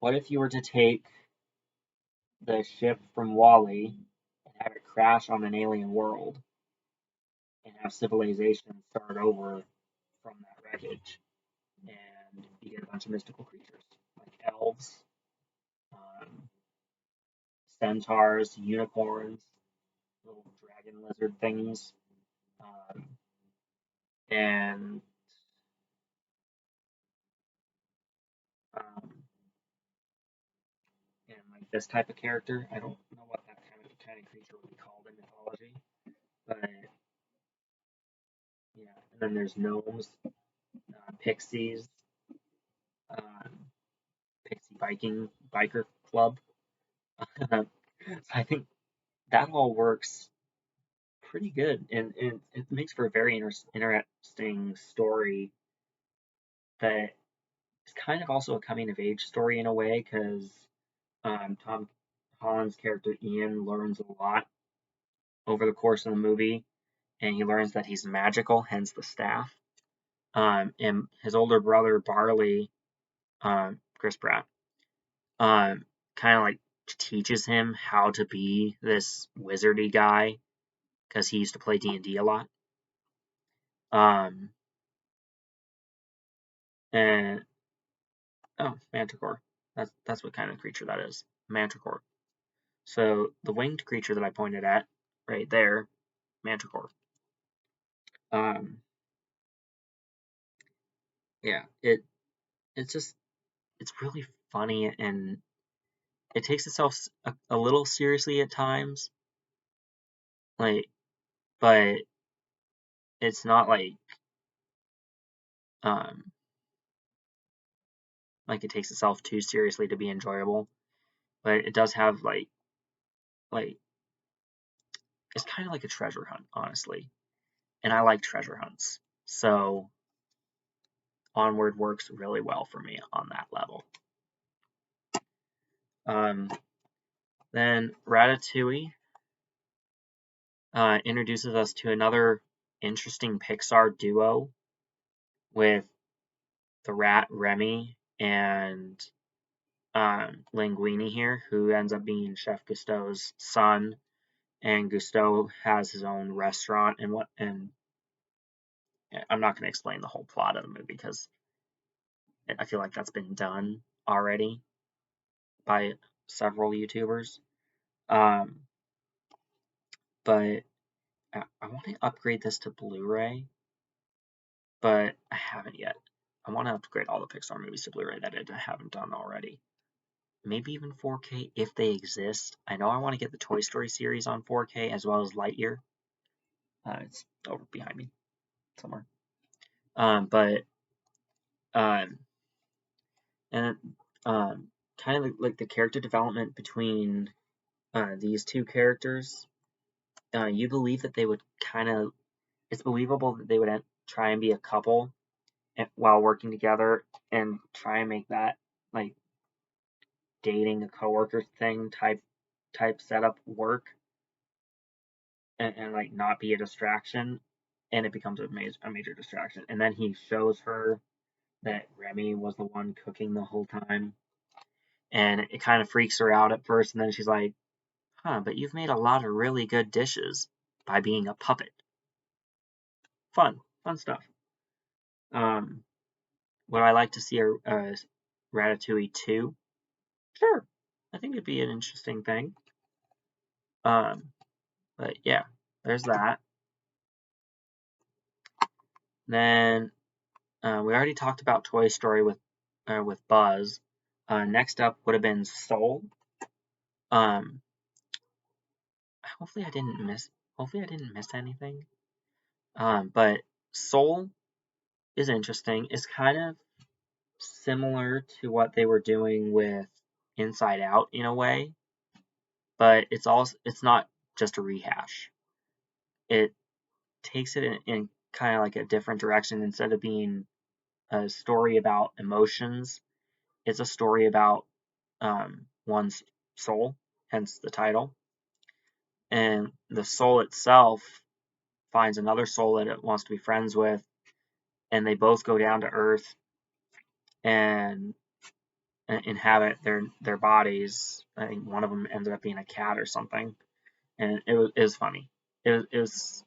what if you were to take the ship from Wally and have it crash on an alien world and have civilization start over from that wreckage, and you get a bunch of mystical creatures like elves, um, centaurs, unicorns, little dragon lizard things, um, and um, and like this type of character. I don't know what that kind of creature would be called in mythology, but yeah. And then there's gnomes, pixies, um, pixie biker club. So I think that all works pretty good, and it makes for a very interesting story that is kind of also a coming of age story in a way, because Tom Holland's character Ian learns a lot over the course of the movie, and he learns that he's magical, hence the staff. And his older brother Barley, Chris Pratt, kind of like teaches him how to be this wizardy guy because he used to play D&D a lot. Um, and oh, Manticore. That's what kind of creature that is. Manticore. So the winged creature that I pointed at right there, Manticore. Um, yeah, it's just it's really funny, and it takes itself a little seriously at times, like, but it's not um like it takes itself too seriously to be enjoyable. But it does have like it's kind of like a treasure hunt, honestly, and I like treasure hunts, so Onward works really well for me on that level. Um, then Ratatouille introduces us to another interesting Pixar duo with the rat Remy and Linguini here, who ends up being Chef Gusteau's son, and Gusteau has his own restaurant. And I'm not going to explain the whole plot of the movie because I feel like that's been done already by several YouTubers. Um, but I want to upgrade this to Blu-ray, but I haven't yet. I want to upgrade all the Pixar movies to Blu-ray that I haven't done already. maybe even 4K if they exist. I know I want to get the Toy Story series on 4K as well as Lightyear. It's over behind me somewhere. But um, and kind of like the character development between these two characters. You believe that they would kind of. It's believable that they would try and be a couple while working together and try and make that like dating a coworker thing type setup work and like not be a distraction, and it becomes a major distraction. And then he shows her that Remy was the one cooking the whole time, and it kind of freaks her out at first, and then she's like, "Huh, but you've made a lot of really good dishes by being a puppet." Fun stuff. Um, would I like to see a Ratatouille 2? Sure, I think it'd be an interesting thing. Um, but yeah, there's that. Then we already talked about Toy Story with Buzz. Next up would have been Soul. Um, hopefully I didn't miss. Hopefully I didn't miss anything. But Soul is interesting. It's kind of similar to what they were doing with Inside Out in a way, but it's not just a rehash. It takes it in kind of like a different direction. Instead of being a story about emotions, it's a story about one's soul, hence the title. And the soul itself finds another soul that it wants to be friends with, and they both go down to Earth and inhabit their bodies. I think one of them ended up being a cat or something, and it was funny. It was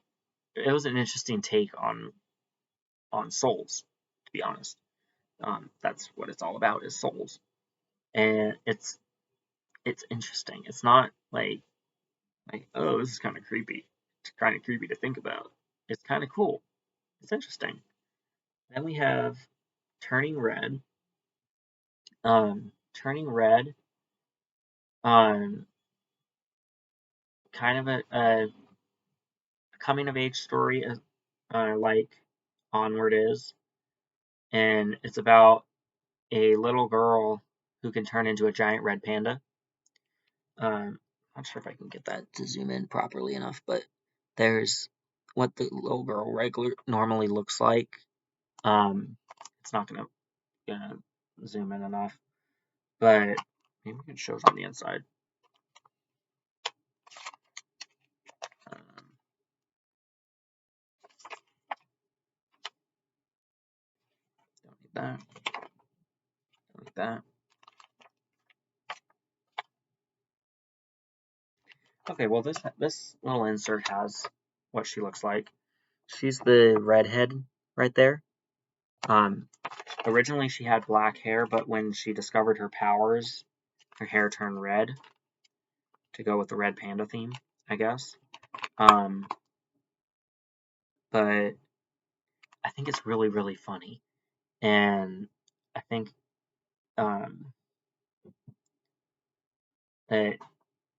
an interesting take on souls, to be honest. That's what it's all about, is souls, and it's interesting. It's not like, oh, this is kind of creepy. It's kind of creepy to think about. It's kind of cool. It's interesting. Then we have Turning Red. Turning Red. Um, kind of a coming of age story, like Onward is, and it's about a little girl who can turn into a giant red panda. I'm not sure if I can get that to zoom in properly enough, but there's what the little girl normally looks like. It's not gonna zoom in enough, but maybe we can show it on the inside. Um, don't need that. Don't need that. Okay, well this little insert has what she looks like. She's the redhead right there. Um, Originally she had black hair, but when she discovered her powers, her hair turned red to go with the red panda theme, I guess. Um, but I think it's really, really funny, and I think um, that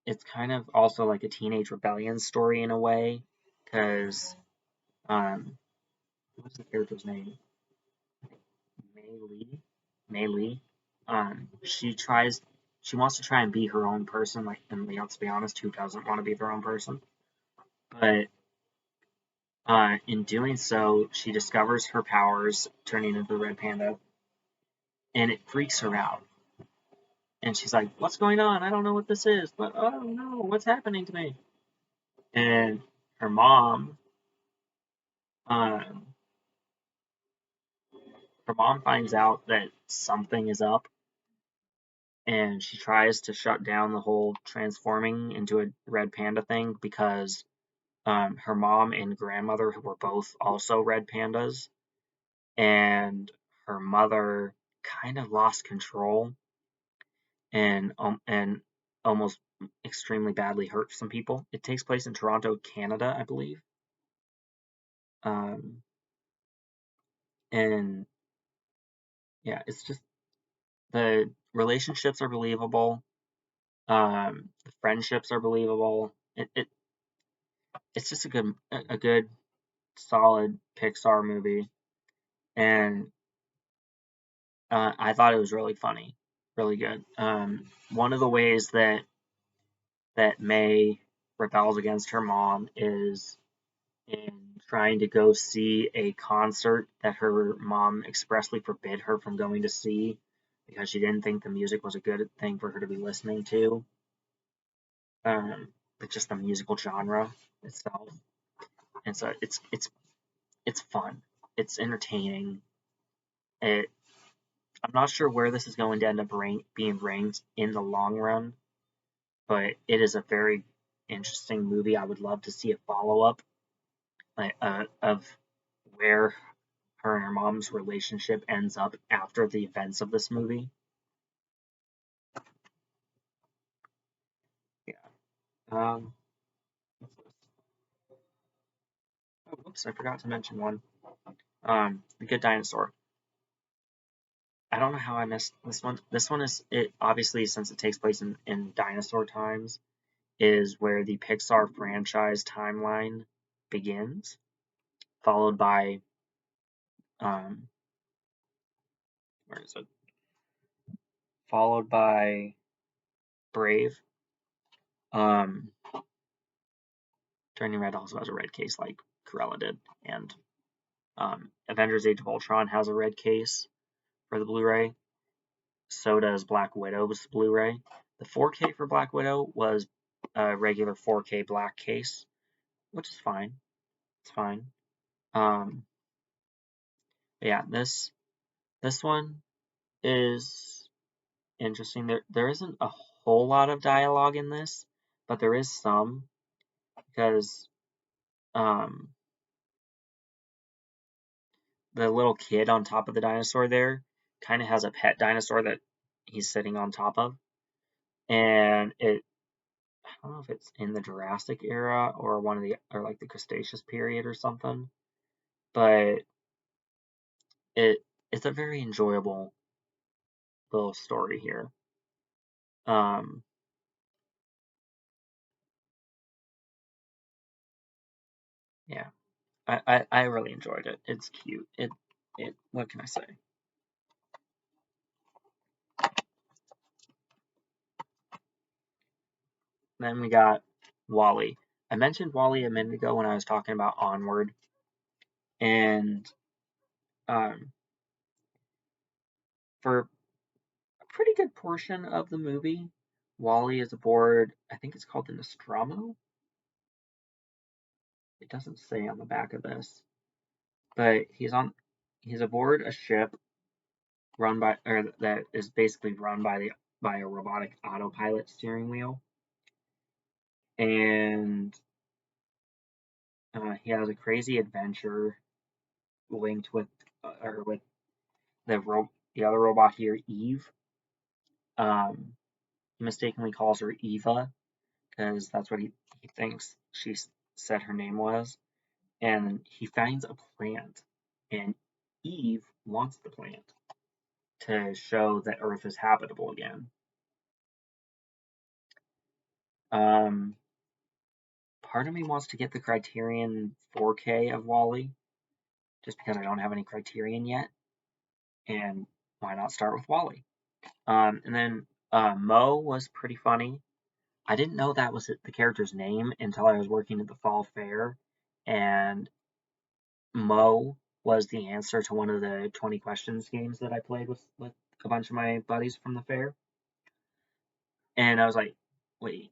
it's kind of also like a teenage rebellion story in a way, because um, what's the character's name? Mei Lee. Mei Lee. She wants to try and be her own person. Like, and let's be honest, who doesn't want to be their own person? But in doing so, she discovers her powers, turning into the red panda, and it freaks her out. And she's like, "What's going on? I don't know what this is, but oh no, what's happening to me?" And her mom, um, her mom finds out that something is up, and she tries to shut down the whole transforming into a red panda thing because her mom and grandmother were both also red pandas, and her mother kind of lost control and almost extremely badly hurt some people. It takes place in Toronto, Canada, I believe. Um, and yeah, it's just the relationships are believable. The friendships are believable. It's just a good solid Pixar movie, and I thought it was really funny, really good. One of the ways that May rebels against her mom is in trying to go see a concert that her mom expressly forbid her from going to see because she didn't think the music was a good thing for her to be listening to. But just the musical genre itself, and so it's fun, it's entertaining. It I'm not sure where this is going to end up being ranked in the long run, but it is a very interesting movie. I would love to see a follow up of where her and her mom's relationship ends up after the events of this movie. Yeah. Um, oh, whoops, I forgot to mention one. The Good Dinosaur. I don't know how I missed this one. This one is it obviously since it takes place in dinosaur times is where the Pixar franchise timeline begins, followed by um, where is it? Followed by Brave. Um, Turning Red also has a red case like Cruella did, and Avengers: Age of Ultron has a red case for the Blu-ray. So does Black Widow's Blu-ray. The 4K for Black Widow was a regular 4K black case, which is fine. It's fine. Um, yeah, this one is interesting. There isn't a whole lot of dialogue in this, but there is some because um, the little kid on top of the dinosaur there kind of has a pet dinosaur that he's sitting on top of, and I don't know if it's in the Jurassic era or one of the or like the Cretaceous period or something, but it it's a very enjoyable little story here. Um, yeah, I really enjoyed it. It's cute. It what can I say? Then we got Wally. I mentioned Wally a minute ago when I was talking about Onward, and um, for a pretty good portion of the movie, Wally is aboard. I think it's called the Nostromo. It doesn't say on the back of this, but he's aboard a ship run by or that is basically run by a robotic autopilot steering wheel, and he has a crazy adventure linked with or with the other robot here, Eve. He mistakenly calls her Eva because that's what he thinks she said her name was, and he finds a plant, and Eve wants the plant to show that Earth is habitable again. Um, Part of me wants to get the Criterion 4K of Wally, just because I don't have any Criterion yet, and why not start with Wally? And then Mo was pretty funny. I didn't know that was the character's name until I was working at the fall fair, and Mo was the answer to one of the 20 questions games that I played with a bunch of my buddies from the fair. And I was like, wait,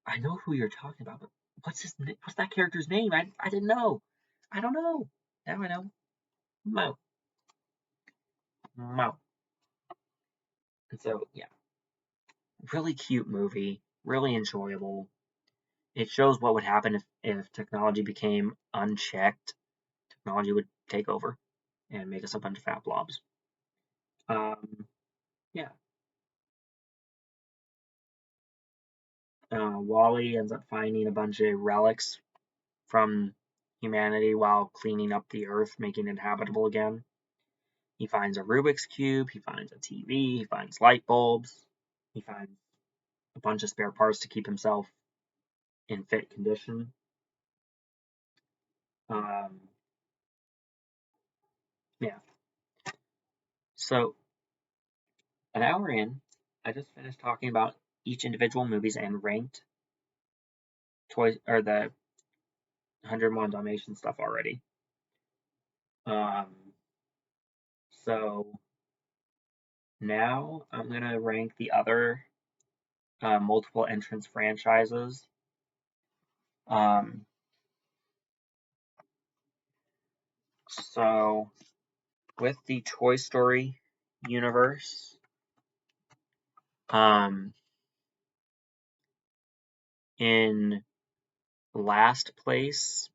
I know who you're talking about, but what's that character's name? I didn't know. I don't know. Now I know. Mo. Mo. And so yeah, really cute movie, really enjoyable. It shows what would happen if technology became unchecked. Technology would take over and make us a bunch of fat blobs. Yeah, Wally ends up finding a bunch of relics from humanity while cleaning up the Earth, making it habitable again. He finds a Rubik's Cube, he finds a TV, he finds light bulbs, he finds a bunch of spare parts to keep himself in fit condition. Yeah. So, an hour in, I just finished talking about each individual movies and ranked toys or the 101 Dalmatian stuff already. So now I'm gonna rank the other multiple entrance franchises. So with the Toy Story universe, in last place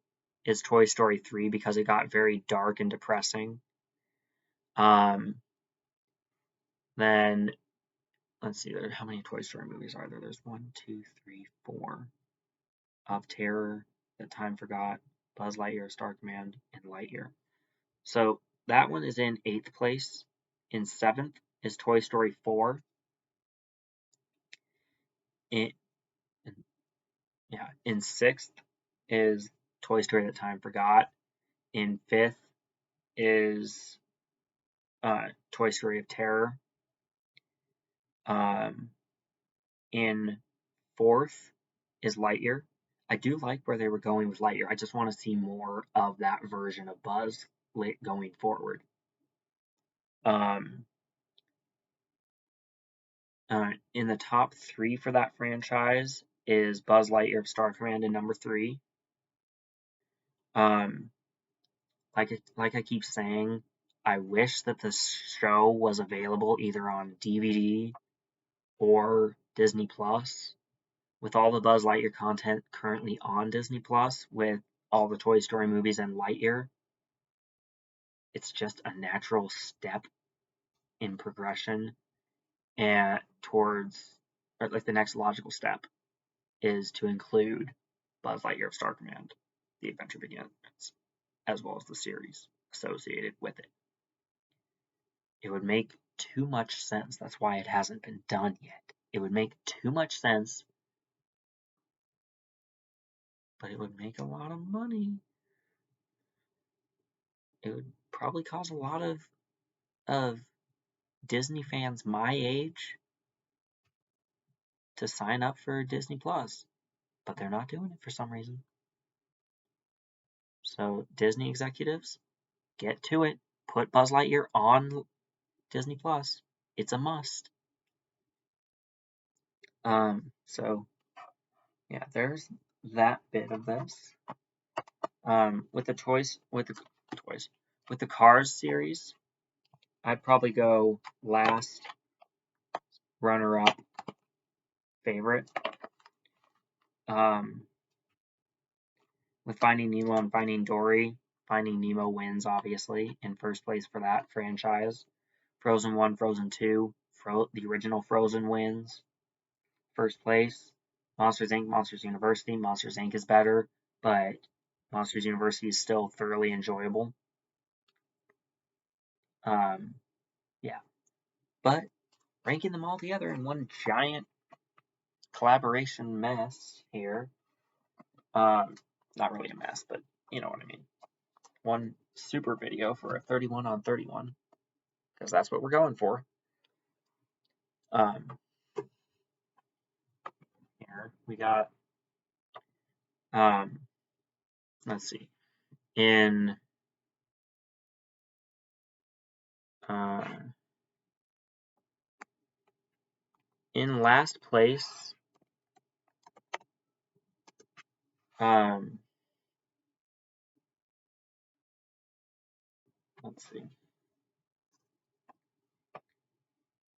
is Toy Story 3 because it got very dark and depressing. Then let's see, how many Toy Story movies are there? There's 1, 2, 3, 4 of Terror, That Time Forgot, Buzz Lightyear, Star Command, and Lightyear. So that one is in 8th place. In 7th is Toy Story 4. In 6th is Toy Story That Time Forgot. In 5th is Toy Story of Terror. In 4th is Lightyear. I do like where they were going with Lightyear. I just want to see more of that version of Buzz going forward. In the top 3 for that franchise is Buzz Lightyear of Star Command in number 3. Like I keep saying, I wish that the show was available either on DVD or Disney Plus. With all the Buzz Lightyear content currently on Disney Plus, with all the Toy Story movies and Lightyear, it's just a natural step in progression and towards, or like the next logical step is to include Buzz Lightyear of Star Command, The Adventure Begins, as well as the series associated with it. It would make too much sense. That's why it hasn't been done yet. It would make too much sense, but it would make a lot of money. It would probably cause a lot of Disney fans my age to sign up for Disney Plus, but they're not doing it for some reason. So Disney executives, get to it. Put Buzz Lightyear on Disney Plus. It's a must. So yeah, there's that bit of this. With the Cars series, I'd probably go last, runner-up, favorite. With Finding Nemo and Finding Dory, Finding Nemo wins, obviously, in first place for that franchise. Frozen 1, Frozen 2, the original Frozen wins, first place. Monsters, Inc., Monsters University. Monsters, Inc. is better, but Monsters University is still thoroughly enjoyable. Yeah. But ranking them all together in one giant collaboration mess here. Not really a mess, but you know what I mean. One super video for a 31 on 31, because that's what we're going for. Here we got, let's see, in last place, let's see.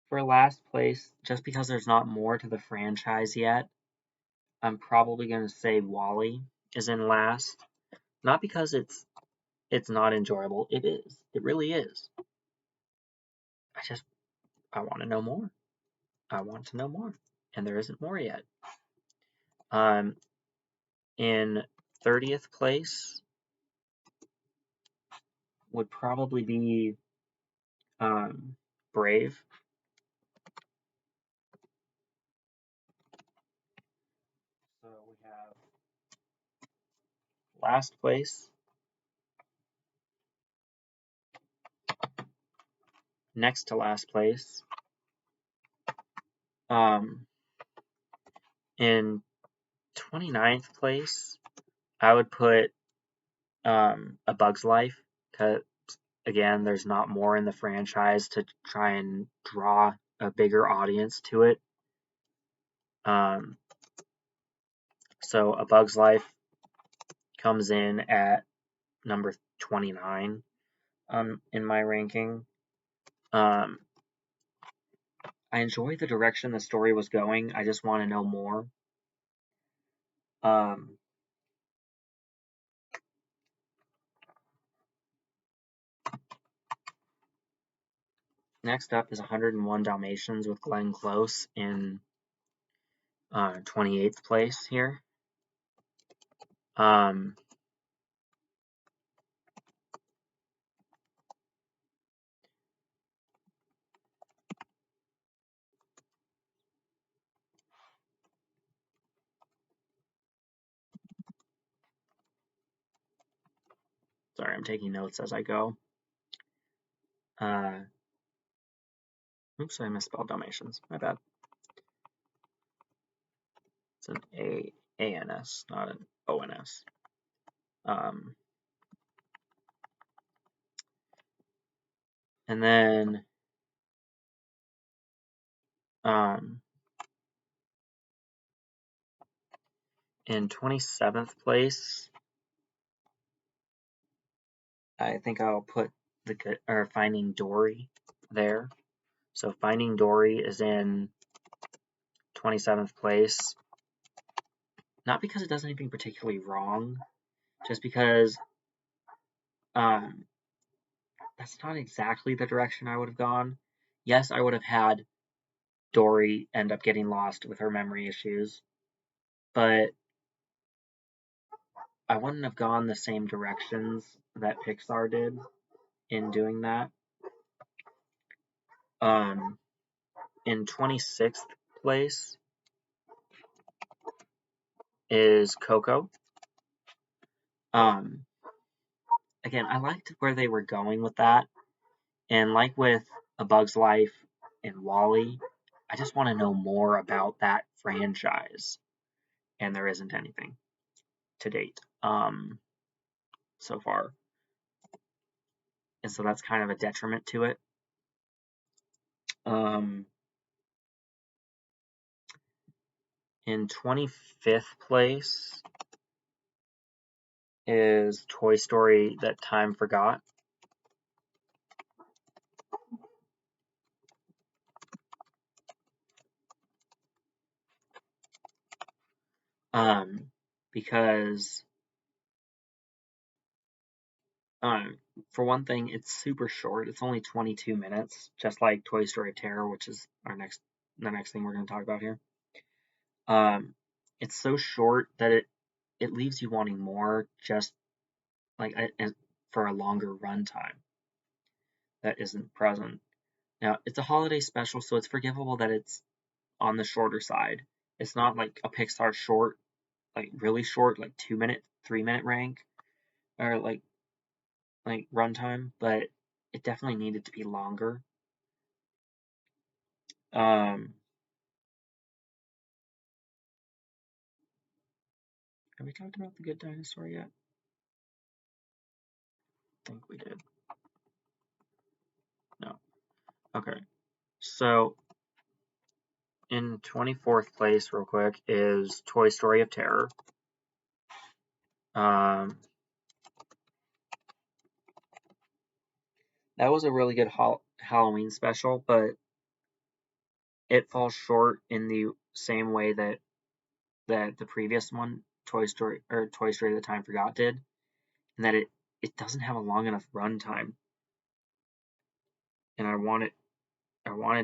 For last place, just because there's not more to the franchise yet, I'm probably going to say WALL-E is in last. Not because it's not enjoyable. It is. It really is. I want to know more. I want to know more. And there isn't more yet. In 30th place would probably be Brave. So we have last place, next to last place. In 29th place, I would put A Bug's Life, because again, there's not more in the franchise to try and draw a bigger audience to it. So A Bug's Life comes in at number 29 in my ranking. I enjoy the direction the story was going. I just want to know more. Next up is 101 Dalmatians with Glenn Close in 28th place here. Sorry, I'm taking notes as I go. Oops, I misspelled Dalmatians. My bad. It's an A-A-N-S, not an O-N-S. And then in 27th place, I think I'll put Finding Dory there. So Finding Dory is in 27th place. Not because it does anything particularly wrong, just because that's not exactly the direction I would have gone. Yes, I would have had Dory end up getting lost with her memory issues, but I wouldn't have gone the same directions that Pixar did in doing that. In 26th place is Coco. Again, I liked where they were going with that, and like with A Bug's Life and WALL-E, I just want to know more about that franchise, and there isn't anything to date so far, and so that's kind of a detriment to it. In 25th place is Toy Story That Time Forgot. Because for one thing, it's super short. It's only 22 minutes, just like Toy Story Terror, which is the next thing we're going to talk about here. It's so short that it leaves you wanting more, just like for a longer runtime that isn't present. Now, it's a holiday special, so it's forgivable that it's on the shorter side. It's not like a Pixar short, like really short, like 2-minute, 3-minute rank, or like runtime, but it definitely needed to be longer. Have we talked about The Good Dinosaur yet? I think we did. No. Okay. So in 24th place, real quick, is Toy Story of Terror. That was a really good Halloween special, but it falls short in the same way that the previous one, Toy Story The Time Forgot did, and that it doesn't have a long enough runtime. And I wanted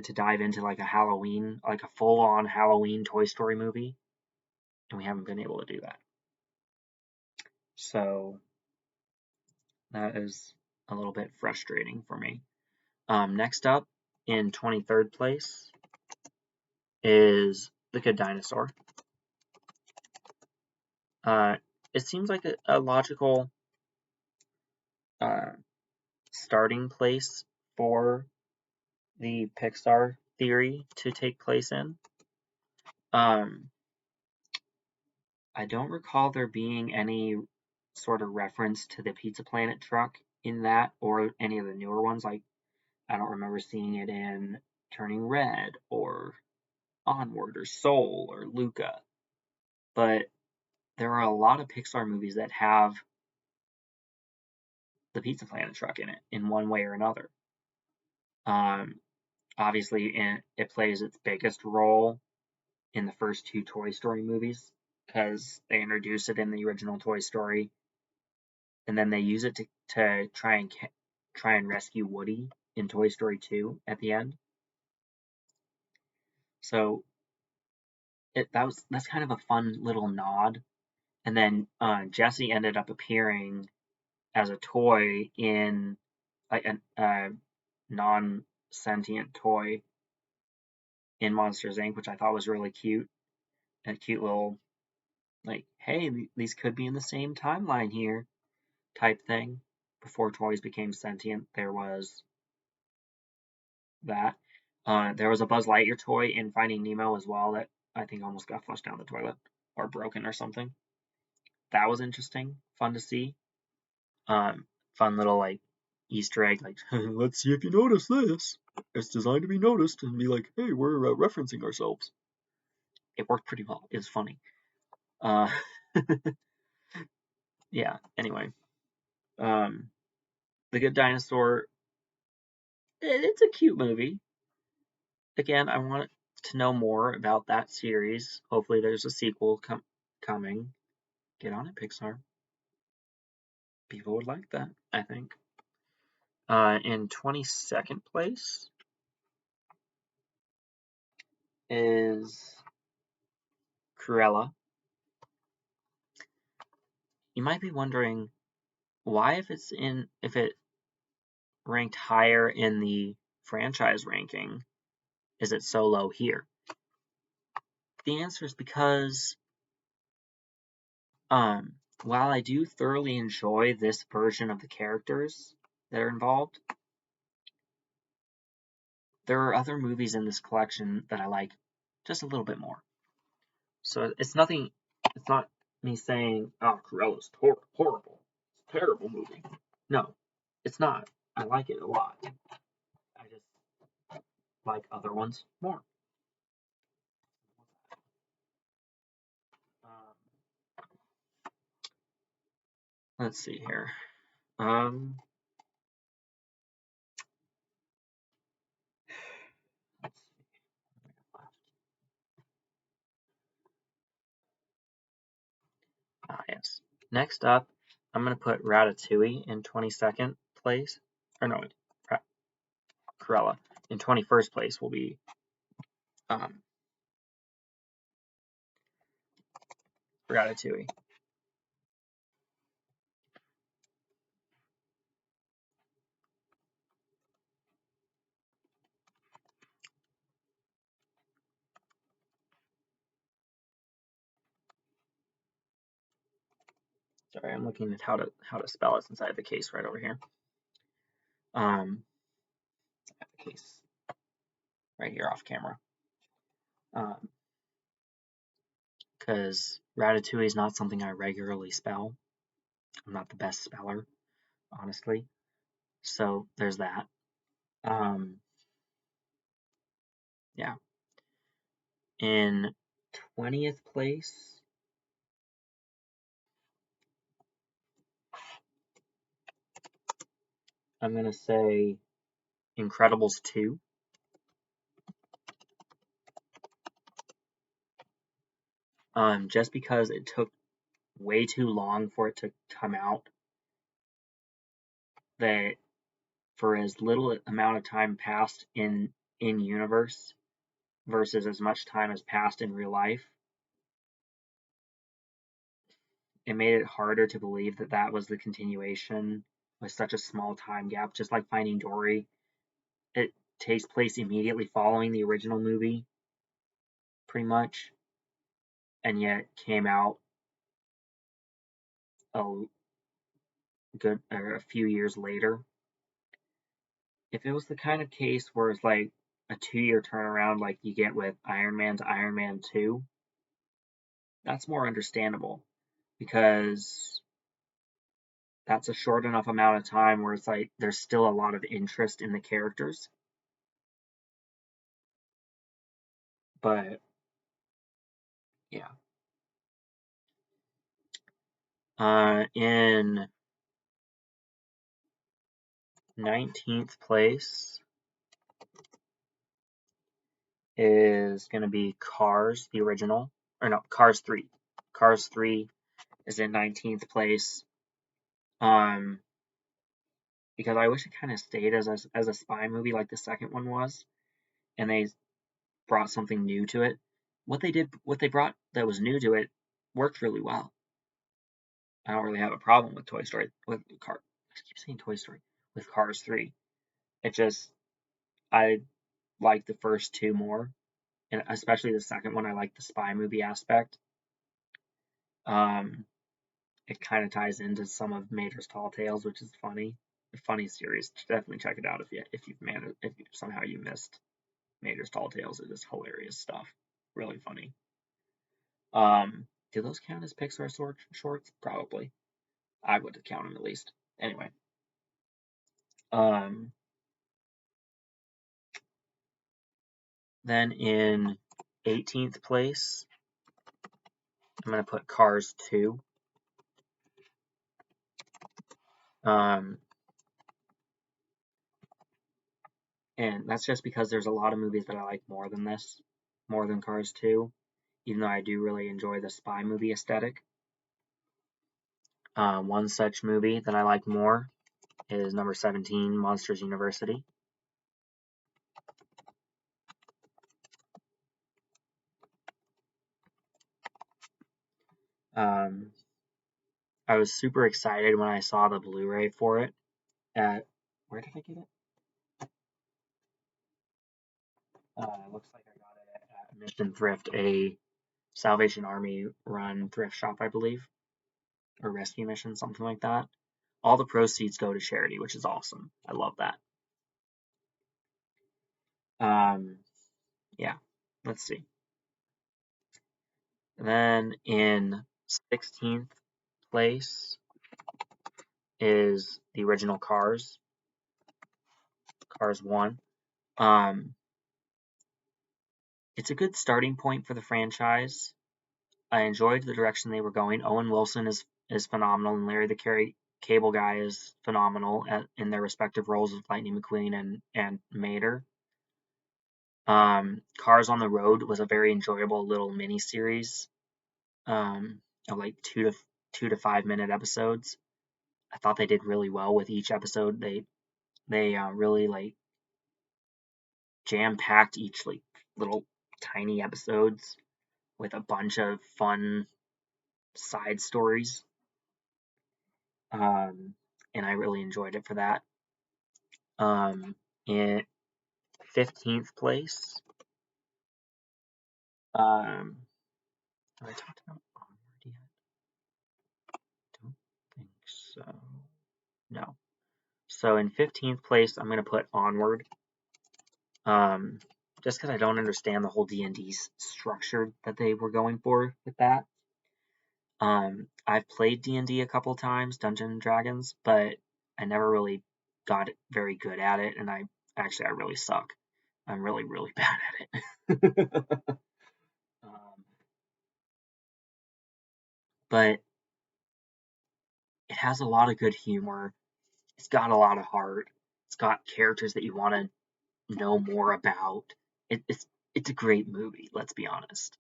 to dive into like a full-on Halloween Toy Story movie, and we haven't been able to do that. So that is a little bit frustrating for me. Next up, in 23rd place, is The Good Dinosaur. It seems like a logical starting place for the Pixar theory to take place in. I don't recall there being any sort of reference to the Pizza Planet truck in that or any of the newer ones. Like, I don't remember seeing it in Turning Red or Onward or Soul or Luca. But there are a lot of Pixar movies that have the Pizza Planet truck in it in one way or another. Obviously, it plays its biggest role in the first two Toy Story movies because they introduce it in the original Toy Story, and then they use it to try and rescue Woody in Toy Story 2 at the end. So that's kind of a fun little nod. And then Jesse ended up appearing as a toy in like a non-sentient toy in Monsters Inc., which I thought was really cute. A cute little like, hey, these could be in the same timeline here type thing. Before toys became sentient, there was that. There was a Buzz Lightyear toy in Finding Nemo as well that I think almost got flushed down the toilet or broken or something. That was interesting, fun to see. Fun little like Easter egg, like let's see if you notice this. It's designed to be noticed and be like, hey, we're referencing ourselves. It worked pretty well. It was funny. Uh, yeah. Anyway, um, The Good Dinosaur. It's a cute movie. Again, I want to know more about that series. Hopefully, there's a sequel coming. Get on it, Pixar. People would like that, I think. In 22nd place is Cruella. You might be wondering why, if it ranked higher in the franchise ranking, is it so low here? The answer is because while I do thoroughly enjoy this version of the characters that are involved, there are other movies in this collection that I like just a little bit more. So it's not me saying, oh, Cruella's horrible. It's a terrible movie. No, it's not. I like it a lot. I just like other ones more. Um, let's see here. Um, yes. Next up, I'm going to put Ratatouille in 22nd place. Or no, Cruella. In 21st place will be um, Ratatouille. Sorry, I'm looking at how to spell it since I have the case right over here. I have the case right here off camera. Because Ratatouille is not something I regularly spell. I'm not the best speller, honestly. So there's that. Yeah. In 20th place, I'm going to say Incredibles 2. Just because it took way too long for it to come out, that for as little amount of time passed in universe versus as much time as passed in real life, it made it harder to believe that that was the continuation with such a small time gap, just like Finding Dory. takes place immediately following the original movie, pretty much, and yet came out a a few years later. If it was the kind of case where it's like a 2-year turnaround like you get with Iron Man to Iron Man 2, that's more understandable because that's a short enough amount of time where it's like there's still a lot of interest in the characters. But yeah. In 19th place is going to be Cars, the original. Or no, Cars 3. Cars 3 is in 19th place. Because I wish it kind of stayed as a spy movie like the second one was, and they brought something new to it. What they brought that was new to it, worked really well. I don't really have a problem with Toy Story I keep saying Toy Story with Cars 3. It just I like the first two more, and especially the second one. I like the spy movie aspect. Um, it kind of ties into some of Mater's Tall Tales, which is funny. A funny series. Definitely check it out if somehow you missed Mater's Tall Tales. It is hilarious stuff. Really funny. Do those count as Pixar shorts? Probably. I would count them at least. Anyway. Then in 18th place, I'm going to put Cars 2. And that's just because there's a lot of movies that I like more than this, more than Cars 2, even though I do really enjoy the spy movie aesthetic. One such movie that I like more is number 17, Monsters University. I was super excited when I saw the Blu-ray for it at, where did I get it? Looks like I got it at Mission Thrift, a Salvation Army run thrift shop, I believe, or rescue mission, something like that. All the proceeds go to charity, which is awesome. I love that. Yeah, let's see. Then in 16th place is the original Cars, Cars 1. It's a good starting point for the franchise. I enjoyed the direction they were going. Owen Wilson is phenomenal, and Larry the Cable Guy is phenomenal in their respective roles of Lightning McQueen and Mater. Cars on the Road was a very enjoyable little mini series of like 2 to 5 minute episodes. I thought they did really well with each episode. They really like jam packed each like little tiny episodes with a bunch of fun side stories. And I really enjoyed it for that. In 15th place, have I talked about Onward yet? Don't think so. No. So in 15th place, I'm gonna put Onward. Just because I don't understand the whole D&D structure that they were going for with that. I've played D&D a couple times, Dungeons and Dragons, but I never really got very good at it, and I really suck. I'm really, really bad at it. But it has a lot of good humor. It's got a lot of heart. It's got characters that you want to know more about. It's a great movie, let's be honest.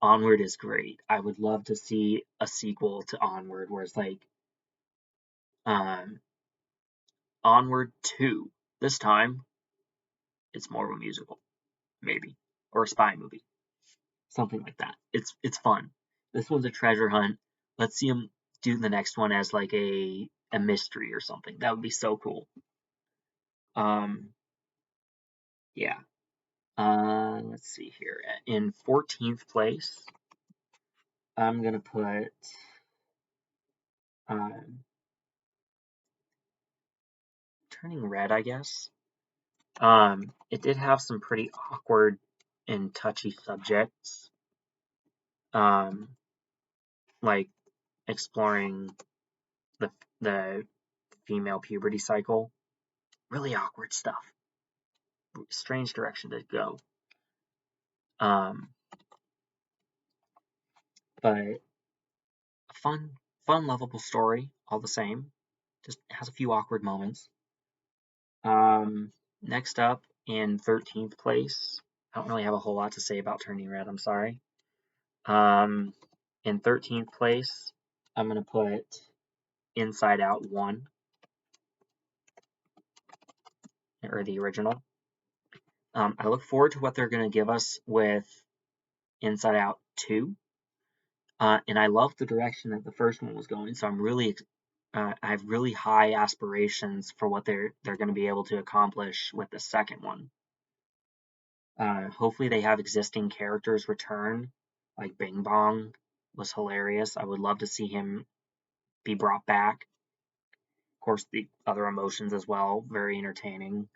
Onward is great. I would love to see a sequel to Onward where it's like Onward 2. This time it's more of a musical, maybe, or a spy movie, something like that. It's fun. This one's a treasure hunt. Let's see them do the next one as like a mystery or something. That would be so cool. Yeah. Let's see here. In 14th place, I'm gonna put um, Turning Red, I guess. It did have some pretty awkward and touchy subjects, um, like exploring the the female puberty cycle. Really awkward stuff. Strange direction to go. Um, but a fun, lovable story all the same. Just has a few awkward moments. Next up in 13th place, I don't really have a whole lot to say about Turning Red. I'm sorry. Um, in 13th place, I'm gonna put Inside Out 1, or the original. I look forward to what they're gonna give us with Inside Out 2. And I love the direction that the first one was going, so I have really high aspirations for what they're going to be able to accomplish with the second one. Hopefully, they have existing characters return, like Bing Bong was hilarious. I would love to see him be brought back. Of course, the other emotions as well, very entertaining.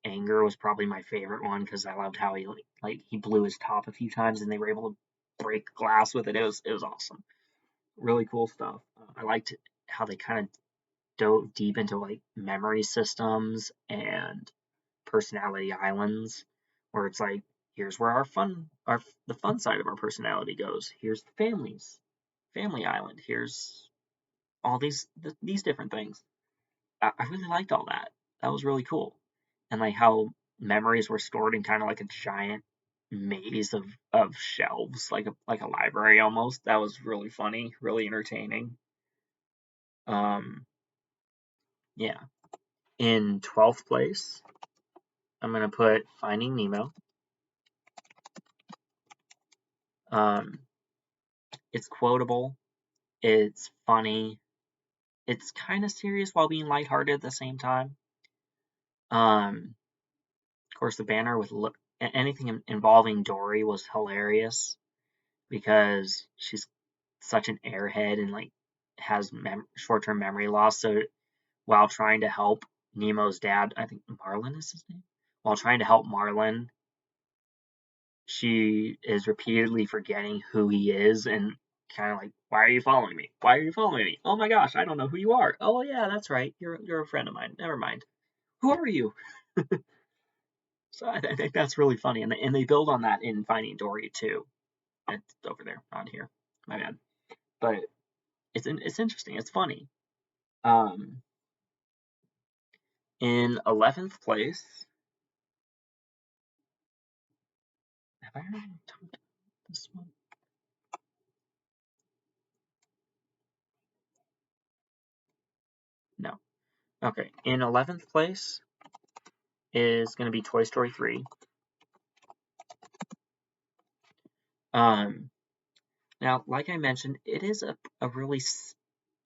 Anger was probably my favorite one because I loved how he blew his top a few times and they were able to break glass with it. It was awesome. Really cool stuff. I liked how they kind of dove deep into like memory systems and personality islands, where it's like, here's where the fun side of our personality goes. Here's the family island. Here's all these different things. I really liked all that. That was really cool, and like how memories were stored in kind of like a giant maze of shelves, like a library almost. That was really funny, really entertaining. Um, yeah. In 12th place, I'm gonna put Finding Nemo. Um, it's quotable, it's funny, it's kind of serious while being lighthearted at the same time. Of course, the banner with anything involving Dory was hilarious because she's such an airhead and like has short-term memory loss. So while trying to help Nemo's dad, I think Marlin is his name. While trying to help Marlin, she is repeatedly forgetting who he is and kind of like, why are you following me? Why are you following me? Oh my gosh, I don't know who you are. Oh yeah, that's right. You're a friend of mine. Never mind. Who are you? So I think that's really funny, and they build on that in Finding Dory too. It's over there, not here. My bad. But it's interesting. It's funny. Um, in 11th place, have I already talked about this one? No. Okay. In 11th place is going to be Toy Story 3. Um, Now, like I mentioned, it is a really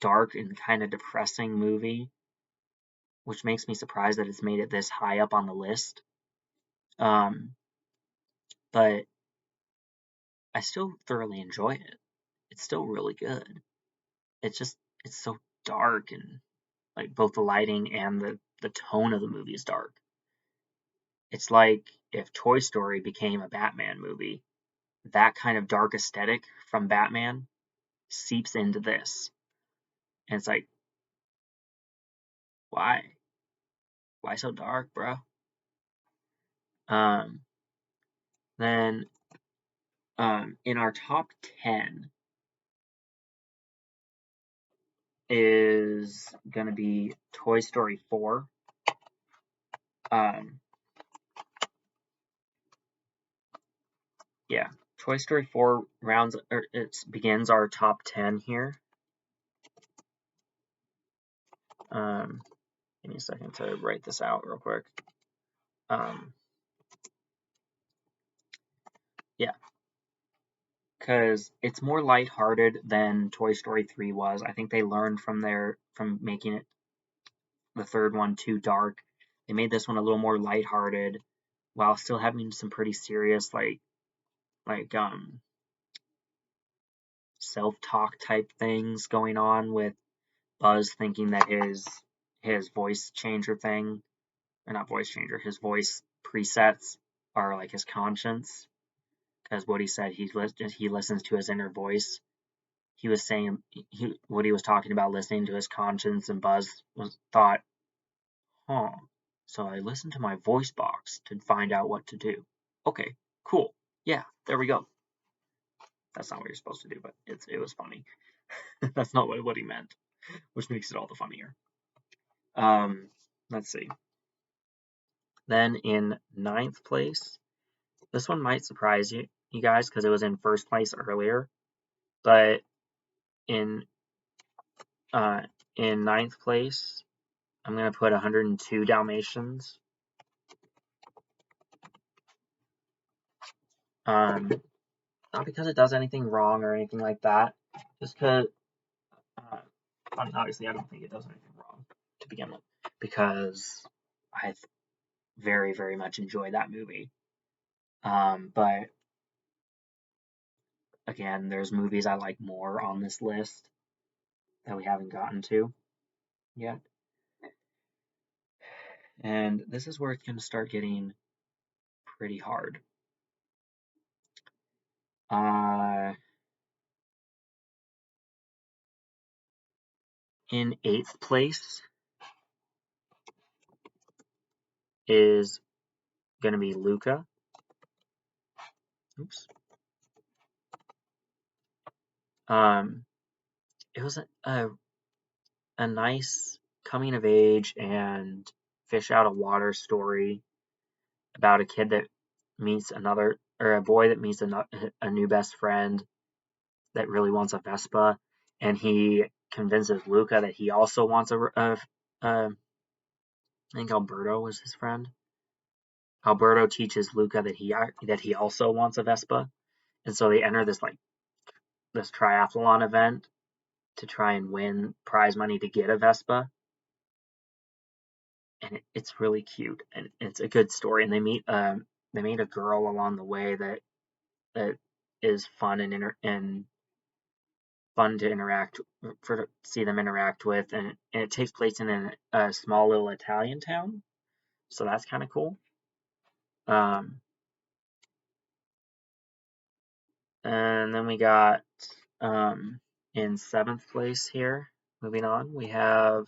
dark and kind of depressing movie, which makes me surprised that it's made it this high up on the list. Um, but I still thoroughly enjoy it. It's still really good. It's so dark and like both the lighting and the tone of the movie is dark. It's like if Toy Story became a Batman movie, that kind of dark aesthetic from Batman seeps into this. And it's like, why? Why so dark, bro? Um, then in our top 10 is going to be Toy Story 4. Um, yeah, Toy Story 4 begins our top 10 here. Give me a second to write this out real quick. Yeah, because it's more lighthearted than Toy Story 3 was. I think they learned from making it the third one too dark. They made this one a little more lighthearted while still having some pretty serious like self-talk type things going on with Buzz thinking that his voice changer thing, or not voice changer, his voice presets are like his conscience. Because what he said, he listens to his inner voice. He was saying what he was talking about, listening to his conscience, and Buzz thought, huh. So I listened to my voice box to find out what to do. Okay, cool. Yeah, there we go. That's not what you're supposed to do, but it was funny. That's not what he meant, which makes it all the funnier. Let's see. Then in ninth place, this one might surprise you guys because it was in first place earlier, but in uh, in ninth place, I'm gonna put 102 Dalmatians. Not because it does anything wrong or anything like that, just because obviously I don't think it does anything wrong to begin with, because I very, very much enjoy that movie. But again, there's movies I like more on this list that we haven't gotten to yet. And this is where it's going to start getting pretty hard. In eighth place is going to be Luca. Oops. It was a nice coming of age and fish out of water story about a kid that meets a boy that meets a new best friend that really wants a Vespa, and he convinces Luca that he also wants I think Alberto was his friend. Alberto teaches Luca that he also wants a Vespa, and so they enter this triathlon event to try and win prize money to get a Vespa. And it's really cute and it's a good story. And they meet a girl along the way that is fun and fun to see them interact with, and it takes place in a small little Italian town, so that's kind of cool. Um, and then we got in seventh place here. Moving on, we have,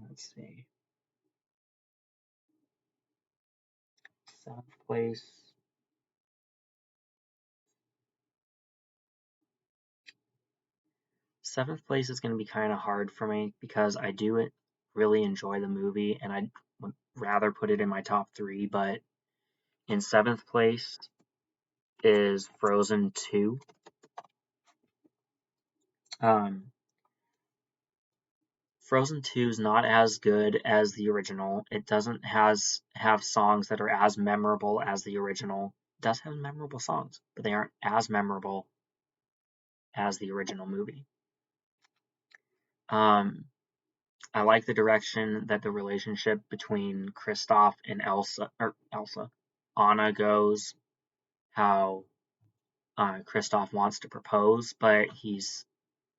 let's see, seventh place. Seventh place is going to be kind of hard for me because I do really enjoy the movie and I'd rather put it in my top three, but in seventh place is Frozen 2. Frozen 2 is not as good as the original. It doesn't have songs that are as memorable as the original. It does have memorable songs, but they aren't as memorable as the original movie. I like the direction that the relationship between Kristoff and Anna goes. How Kristoff wants to propose, but he's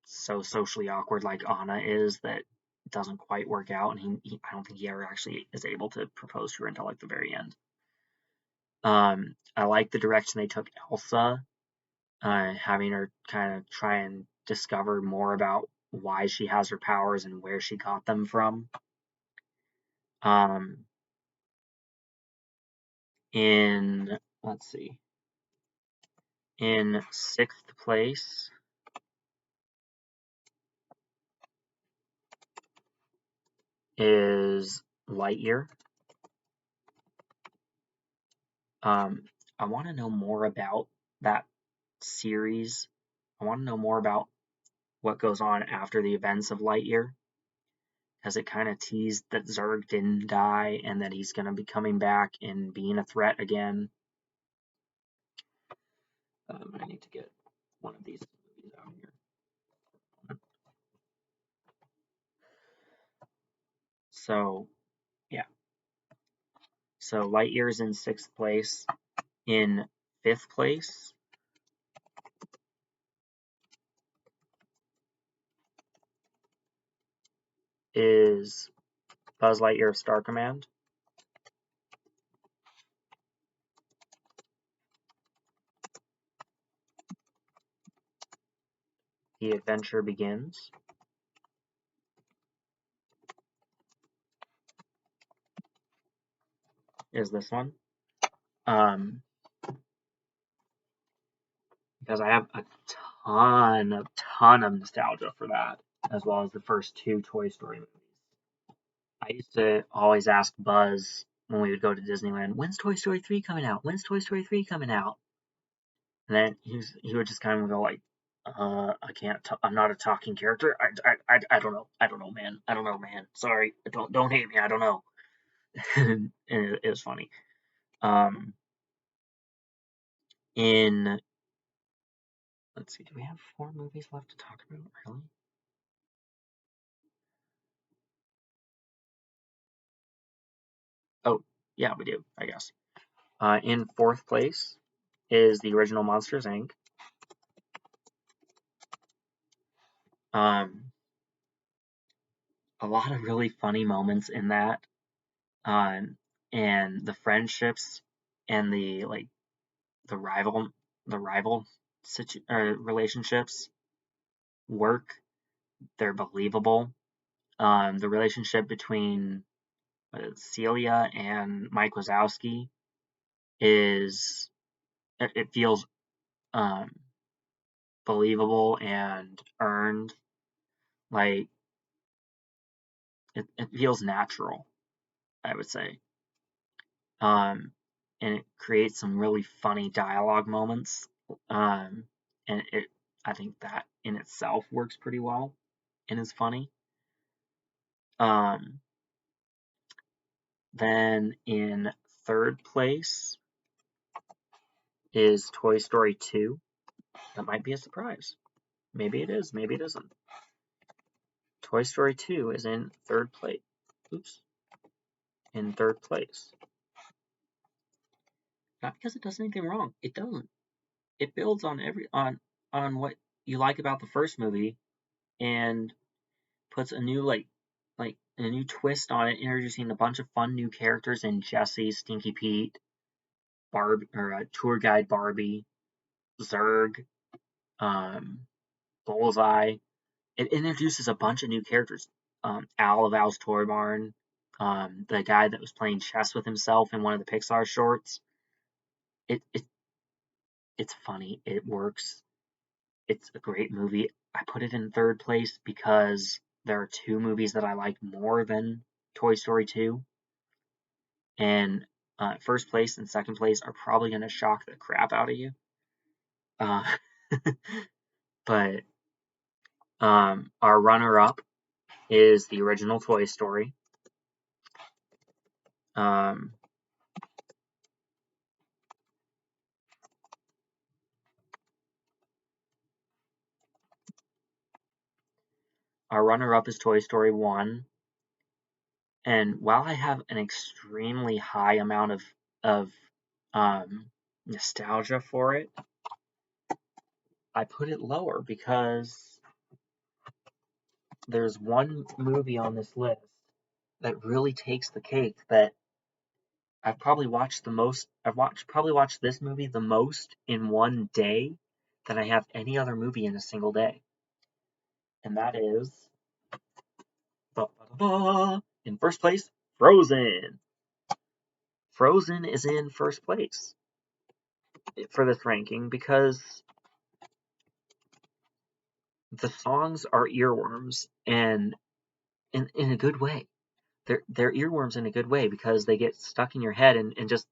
so socially awkward like Anna is that it doesn't quite work out, and I don't think he ever actually is able to propose to her until like the very end. I like the direction they took Elsa, having her kind of try and discover more about why she has her powers and where she got them from. In let's see, in sixth place is Lightyear. I want to know more about that series. I want to know more about what goes on after the events of Lightyear, because it kind of teased that Zurg didn't die and that he's going to be coming back and being a threat again. I need to get one of these movies out here. So, yeah. So Lightyear is in 6th place. In 5th place is Buzz Lightyear of Star Command. The Adventure Begins. Is this one. Because I have a ton of nostalgia for that, as well as the first 2 Toy Story movies. I used to always ask Buzz when we would go to Disneyland, when's Toy Story 3 coming out? When's Toy Story 3 coming out? And then he would just kind of go like, I can't. I'm not a talking character. I don't know. I don't know, man. I don't know, man. Sorry. Don't hate me. I don't know. And it was funny. In let's see, do we have 4 movies left to talk about? Really? Oh, yeah, we do. I guess. In 4th place is the original Monsters Inc. Um, a lot of really funny moments in that, um, and the friendships and the rival the rival relationships work. They're believable. The relationship between Celia and Mike Wazowski is it feels um, believable and earned. Like it feels natural, I would say. Um, and it creates some really funny dialogue moments. Um, and I think that in itself works pretty well and is funny. Um, then in 3rd place is Toy Story 2. That might be a surprise. Maybe it is, maybe it isn't. Toy Story 2 is in 3rd place. Oops. In 3rd place. Not because it does anything wrong. It doesn't. It builds on on what you like about the first movie and puts a new like a new twist on it, introducing a bunch of fun new characters in Jessie, Stinky Pete, Barb or Tour Guide Barbie, Zurg, um, Bullseye. It introduces a bunch of new characters. Al of Al's Toy Barn, the guy that was playing chess with himself in one of the Pixar shorts. It, it it's funny. It works. It's a great movie. I put it in 3rd place because there are 2 movies that I like more than Toy Story 2, and 1st place and 2nd place are probably going to shock the crap out of you. Uh, but our runner-up is the original Toy Story. Um, our runner-up is Toy Story 1. And while I have an extremely high amount of nostalgia for it, I put it lower because there's one movie on this list that really takes the cake that I've probably watched the most. Probably watched this movie the most in one day than I have any other movie in a single day, and that is in 1st place, Frozen. Frozen is in 1st place for this ranking because the songs are earworms and in a good way. They're earworms in a good way because they get stuck in your head and just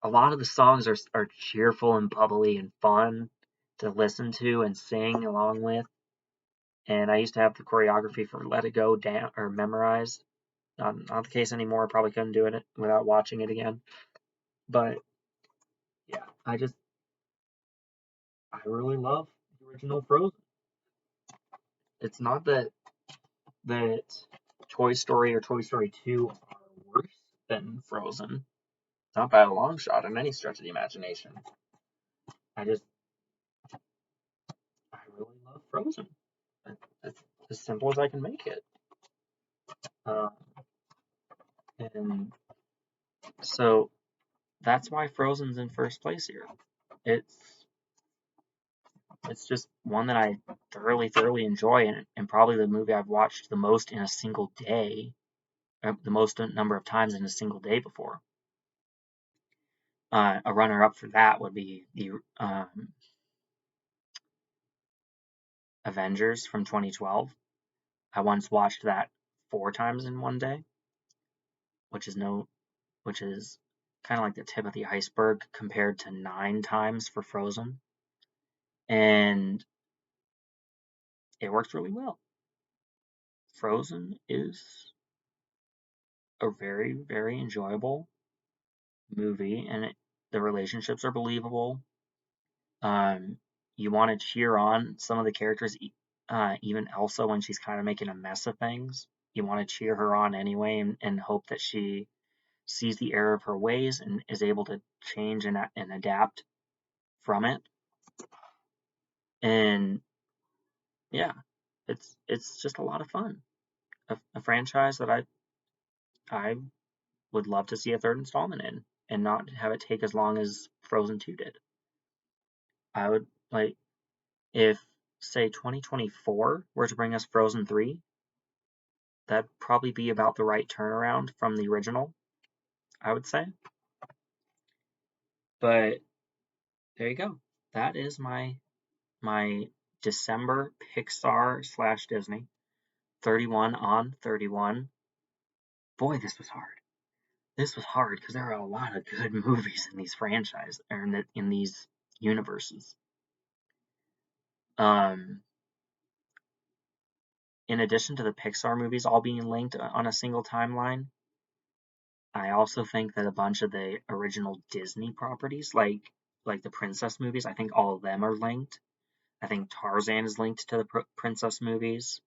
a lot of the songs are cheerful and bubbly and fun to listen to and sing along with. And I used to have the choreography for Let It Go down or memorized. Not the case anymore. I probably couldn't do it without watching it again. But yeah, I really love the original Frozen. It's not that Toy Story or Toy Story 2 are worse than Frozen. Not by a long shot in any stretch of the imagination. I really love Frozen. It's as simple as I can make it. Um, and so that's why Frozen's in first place here. It's it's just one that I thoroughly enjoy, and probably the movie I've watched the most in a single day, the most number of times in a single day before. A runner-up for that would be the Avengers from 2012. I once watched that 4 times in one day, which is kind of like the tip of the iceberg compared to 9 times for Frozen, and it works really well. Frozen is a very enjoyable movie, and the relationships are believable. You want to cheer on some of the characters, even Elsa when she's kind of making a mess of things. You want to cheer her on anyway, and hope that she sees the error of her ways and is able to change and adapt from it. And yeah, it's just a lot of fun. A franchise that I would love to see a third installment in, and not have it take as long as Frozen 2 did. I would like, if say 2024 were to bring us Frozen 3, that'd probably be about the right turnaround from the original, I would say. But there you go. That is my December Pixar / Disney 31 on 31. Boy, this was hard. This was hard because there are a lot of good movies in these franchises, or in these universes. In addition to the Pixar movies all being linked on a single timeline, I also think that a bunch of the original Disney properties, like the princess movies, I think all of them are linked. I think Tarzan is linked to the princess movies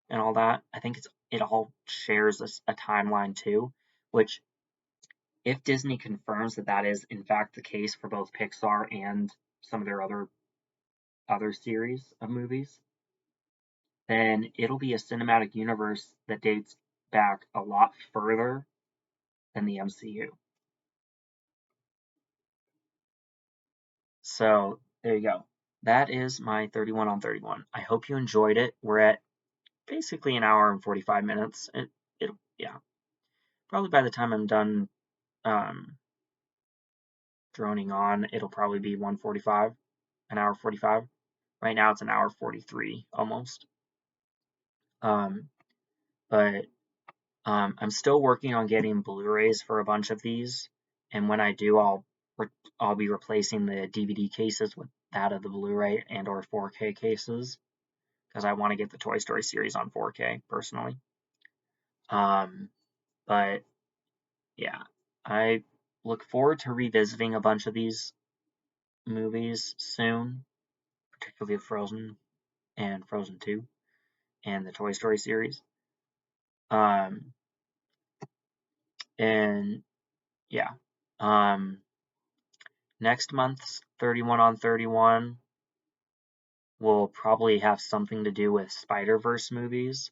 and all that. I think it all shares a timeline too, which, if Disney confirms that is in fact the case for both Pixar and some of their other series of movies, then it'll be a cinematic universe that dates back a lot further than the MCU. So there you go. That is my 31 on 31. I hope you enjoyed it. We're at basically an hour and 45 minutes. Yeah, probably by the time I'm done droning on, it'll probably be 1:45, an hour 45. Right now it's an hour 43 almost. But I'm still working on getting Blu-rays for a bunch of these, and when I do, I'll be replacing the DVD cases with that of the Blu-ray and or 4K cases, because I want to get the Toy Story series on 4K personally. But yeah, I look forward to revisiting a bunch of these movies soon, particularly Frozen and Frozen 2 and the Toy Story series. And yeah, next month's 31 on 31 will probably have something to do with Spider-Verse movies,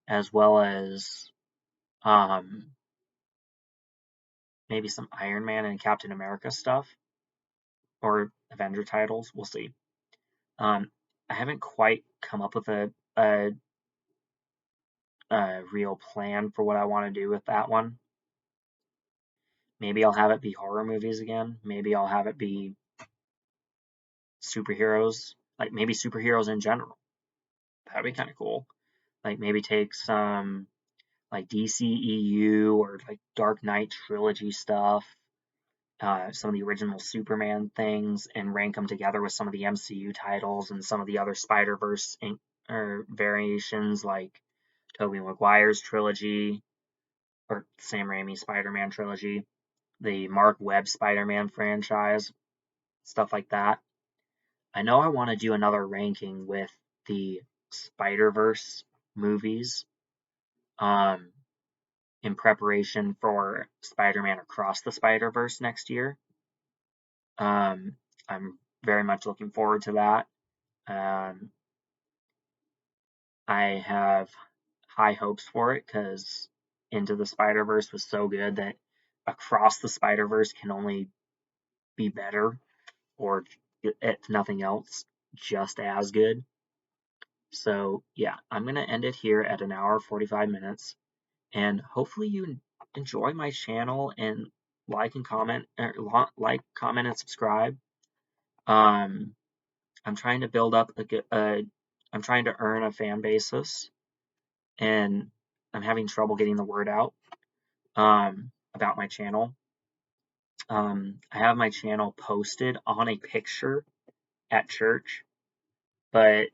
as well as maybe some Iron Man and Captain America stuff, or Avenger titles. We'll see. I haven't quite come up with a real plan for what I want to do with that one. Maybe I'll have it be horror movies again. Maybe I'll have it be superheroes, like maybe superheroes in general. That'd be kind of cool. Like maybe take some like DCEU or like Dark Knight trilogy stuff, some of the original Superman things, and rank them together with some of the MCU titles and some of the other Spider-Verse or variations, like Tobey Maguire's trilogy or Sam Raimi's Spider-Man trilogy, the Mark Webb Spider-Man franchise, stuff like that. I know I want to do another ranking with the Spider-Verse movies. in preparation for Spider-Man Across the Spider-Verse next year. I'm very much looking forward to that. I have high hopes for it because Into the Spider-Verse was so good that Across the Spider-Verse can only be better, or if nothing else, just as good. So yeah, I'm gonna end it here at 1 hour 45 minutes, and hopefully you enjoy my channel and like and comment, comment and subscribe. I'm trying to build up I'm trying to earn a fan basis, and I'm having trouble getting the word out about my channel. I have my channel posted on a picture at church, but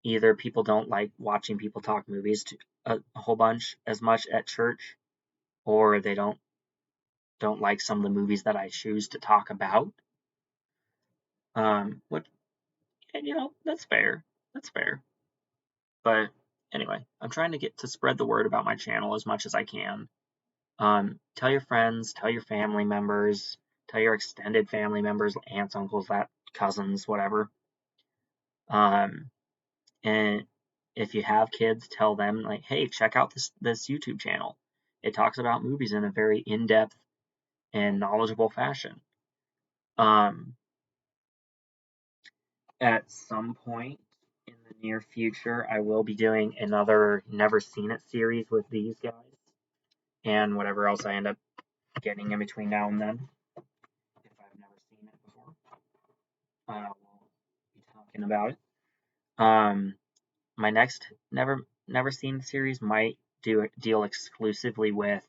either people don't like watching people talk movies a whole bunch as much at church, or they don't like some of the movies that I choose to talk about. Which, that's fair. That's fair. But anyway, I'm trying to get to spread the word about my channel as much as I can. Tell your friends, tell your family members, tell your extended family members, aunts, uncles, cousins, whatever. And if you have kids, tell them, like, hey, check out this YouTube channel. It talks about movies in a very in-depth and knowledgeable fashion. At some point in the near future, I will be doing another Never Seen It series with these guys, and whatever else I end up getting in between now and then. If I've never seen it before, we'll be talking about it. My next Never Seen series might deal exclusively with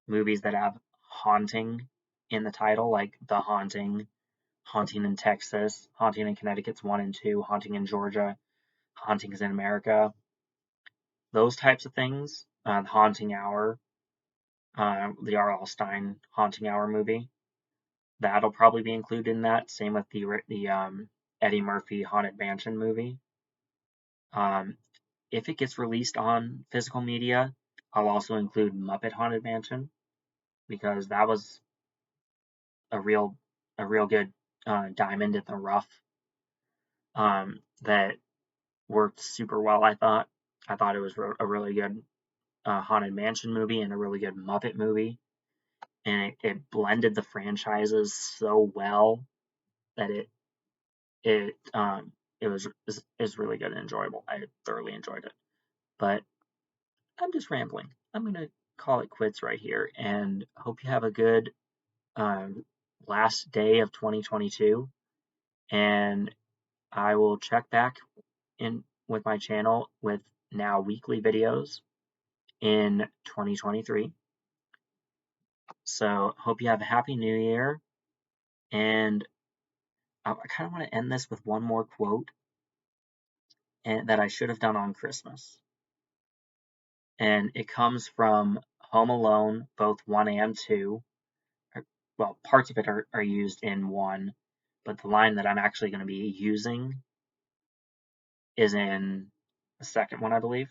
movies that have haunting in the title, like The Haunting, Haunting in Texas, Haunting in Connecticut's 1 and 2, Haunting in Georgia, Hauntings in America, those types of things. Haunting Hour, the R.L. Stine Haunting Hour movie, that'll probably be included in that. Same with the Eddie Murphy Haunted Mansion movie. If it gets released on physical media, I'll also include Muppet Haunted Mansion, because that was a real good diamond in the rough, that worked super well. I thought it was a really good Haunted Mansion movie and a really good Muppet movie, and it blended the franchises so well that it was really good and enjoyable. I thoroughly enjoyed it. But I'm just rambling. I'm gonna call it quits right here, and hope you have a good last day of 2022. And I will check back in with my channel with now weekly videos in 2023. So hope you have a happy new year, and I kind of want to end this with one more quote that I should have done on Christmas. And it comes from Home Alone, both 1 and 2. Well, parts of it are used in 1, but the line that I'm actually going to be using is in the second one, I believe.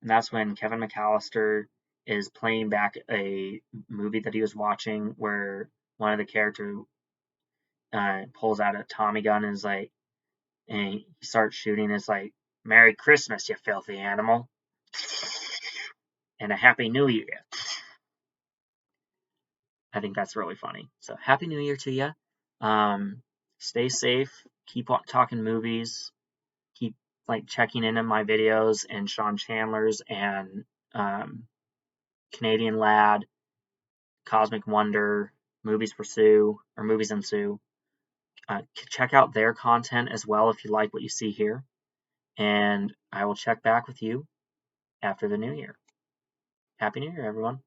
And that's when Kevin McAllister is playing back a movie that he was watching, where one of the characters pulls out a Tommy gun and is like, and he starts shooting. It's like, "Merry Christmas, you filthy animal, and a Happy New Year." I think that's really funny. So Happy New Year to you. Stay safe. Keep talking movies. Keep checking in on my videos and Sean Chandler's and Canadian Lad, Cosmic Wonder, Movies for Sue, or Movies and Sue. Check out their content as well if you like what you see here. And I will check back with you after the new year. Happy New Year, everyone.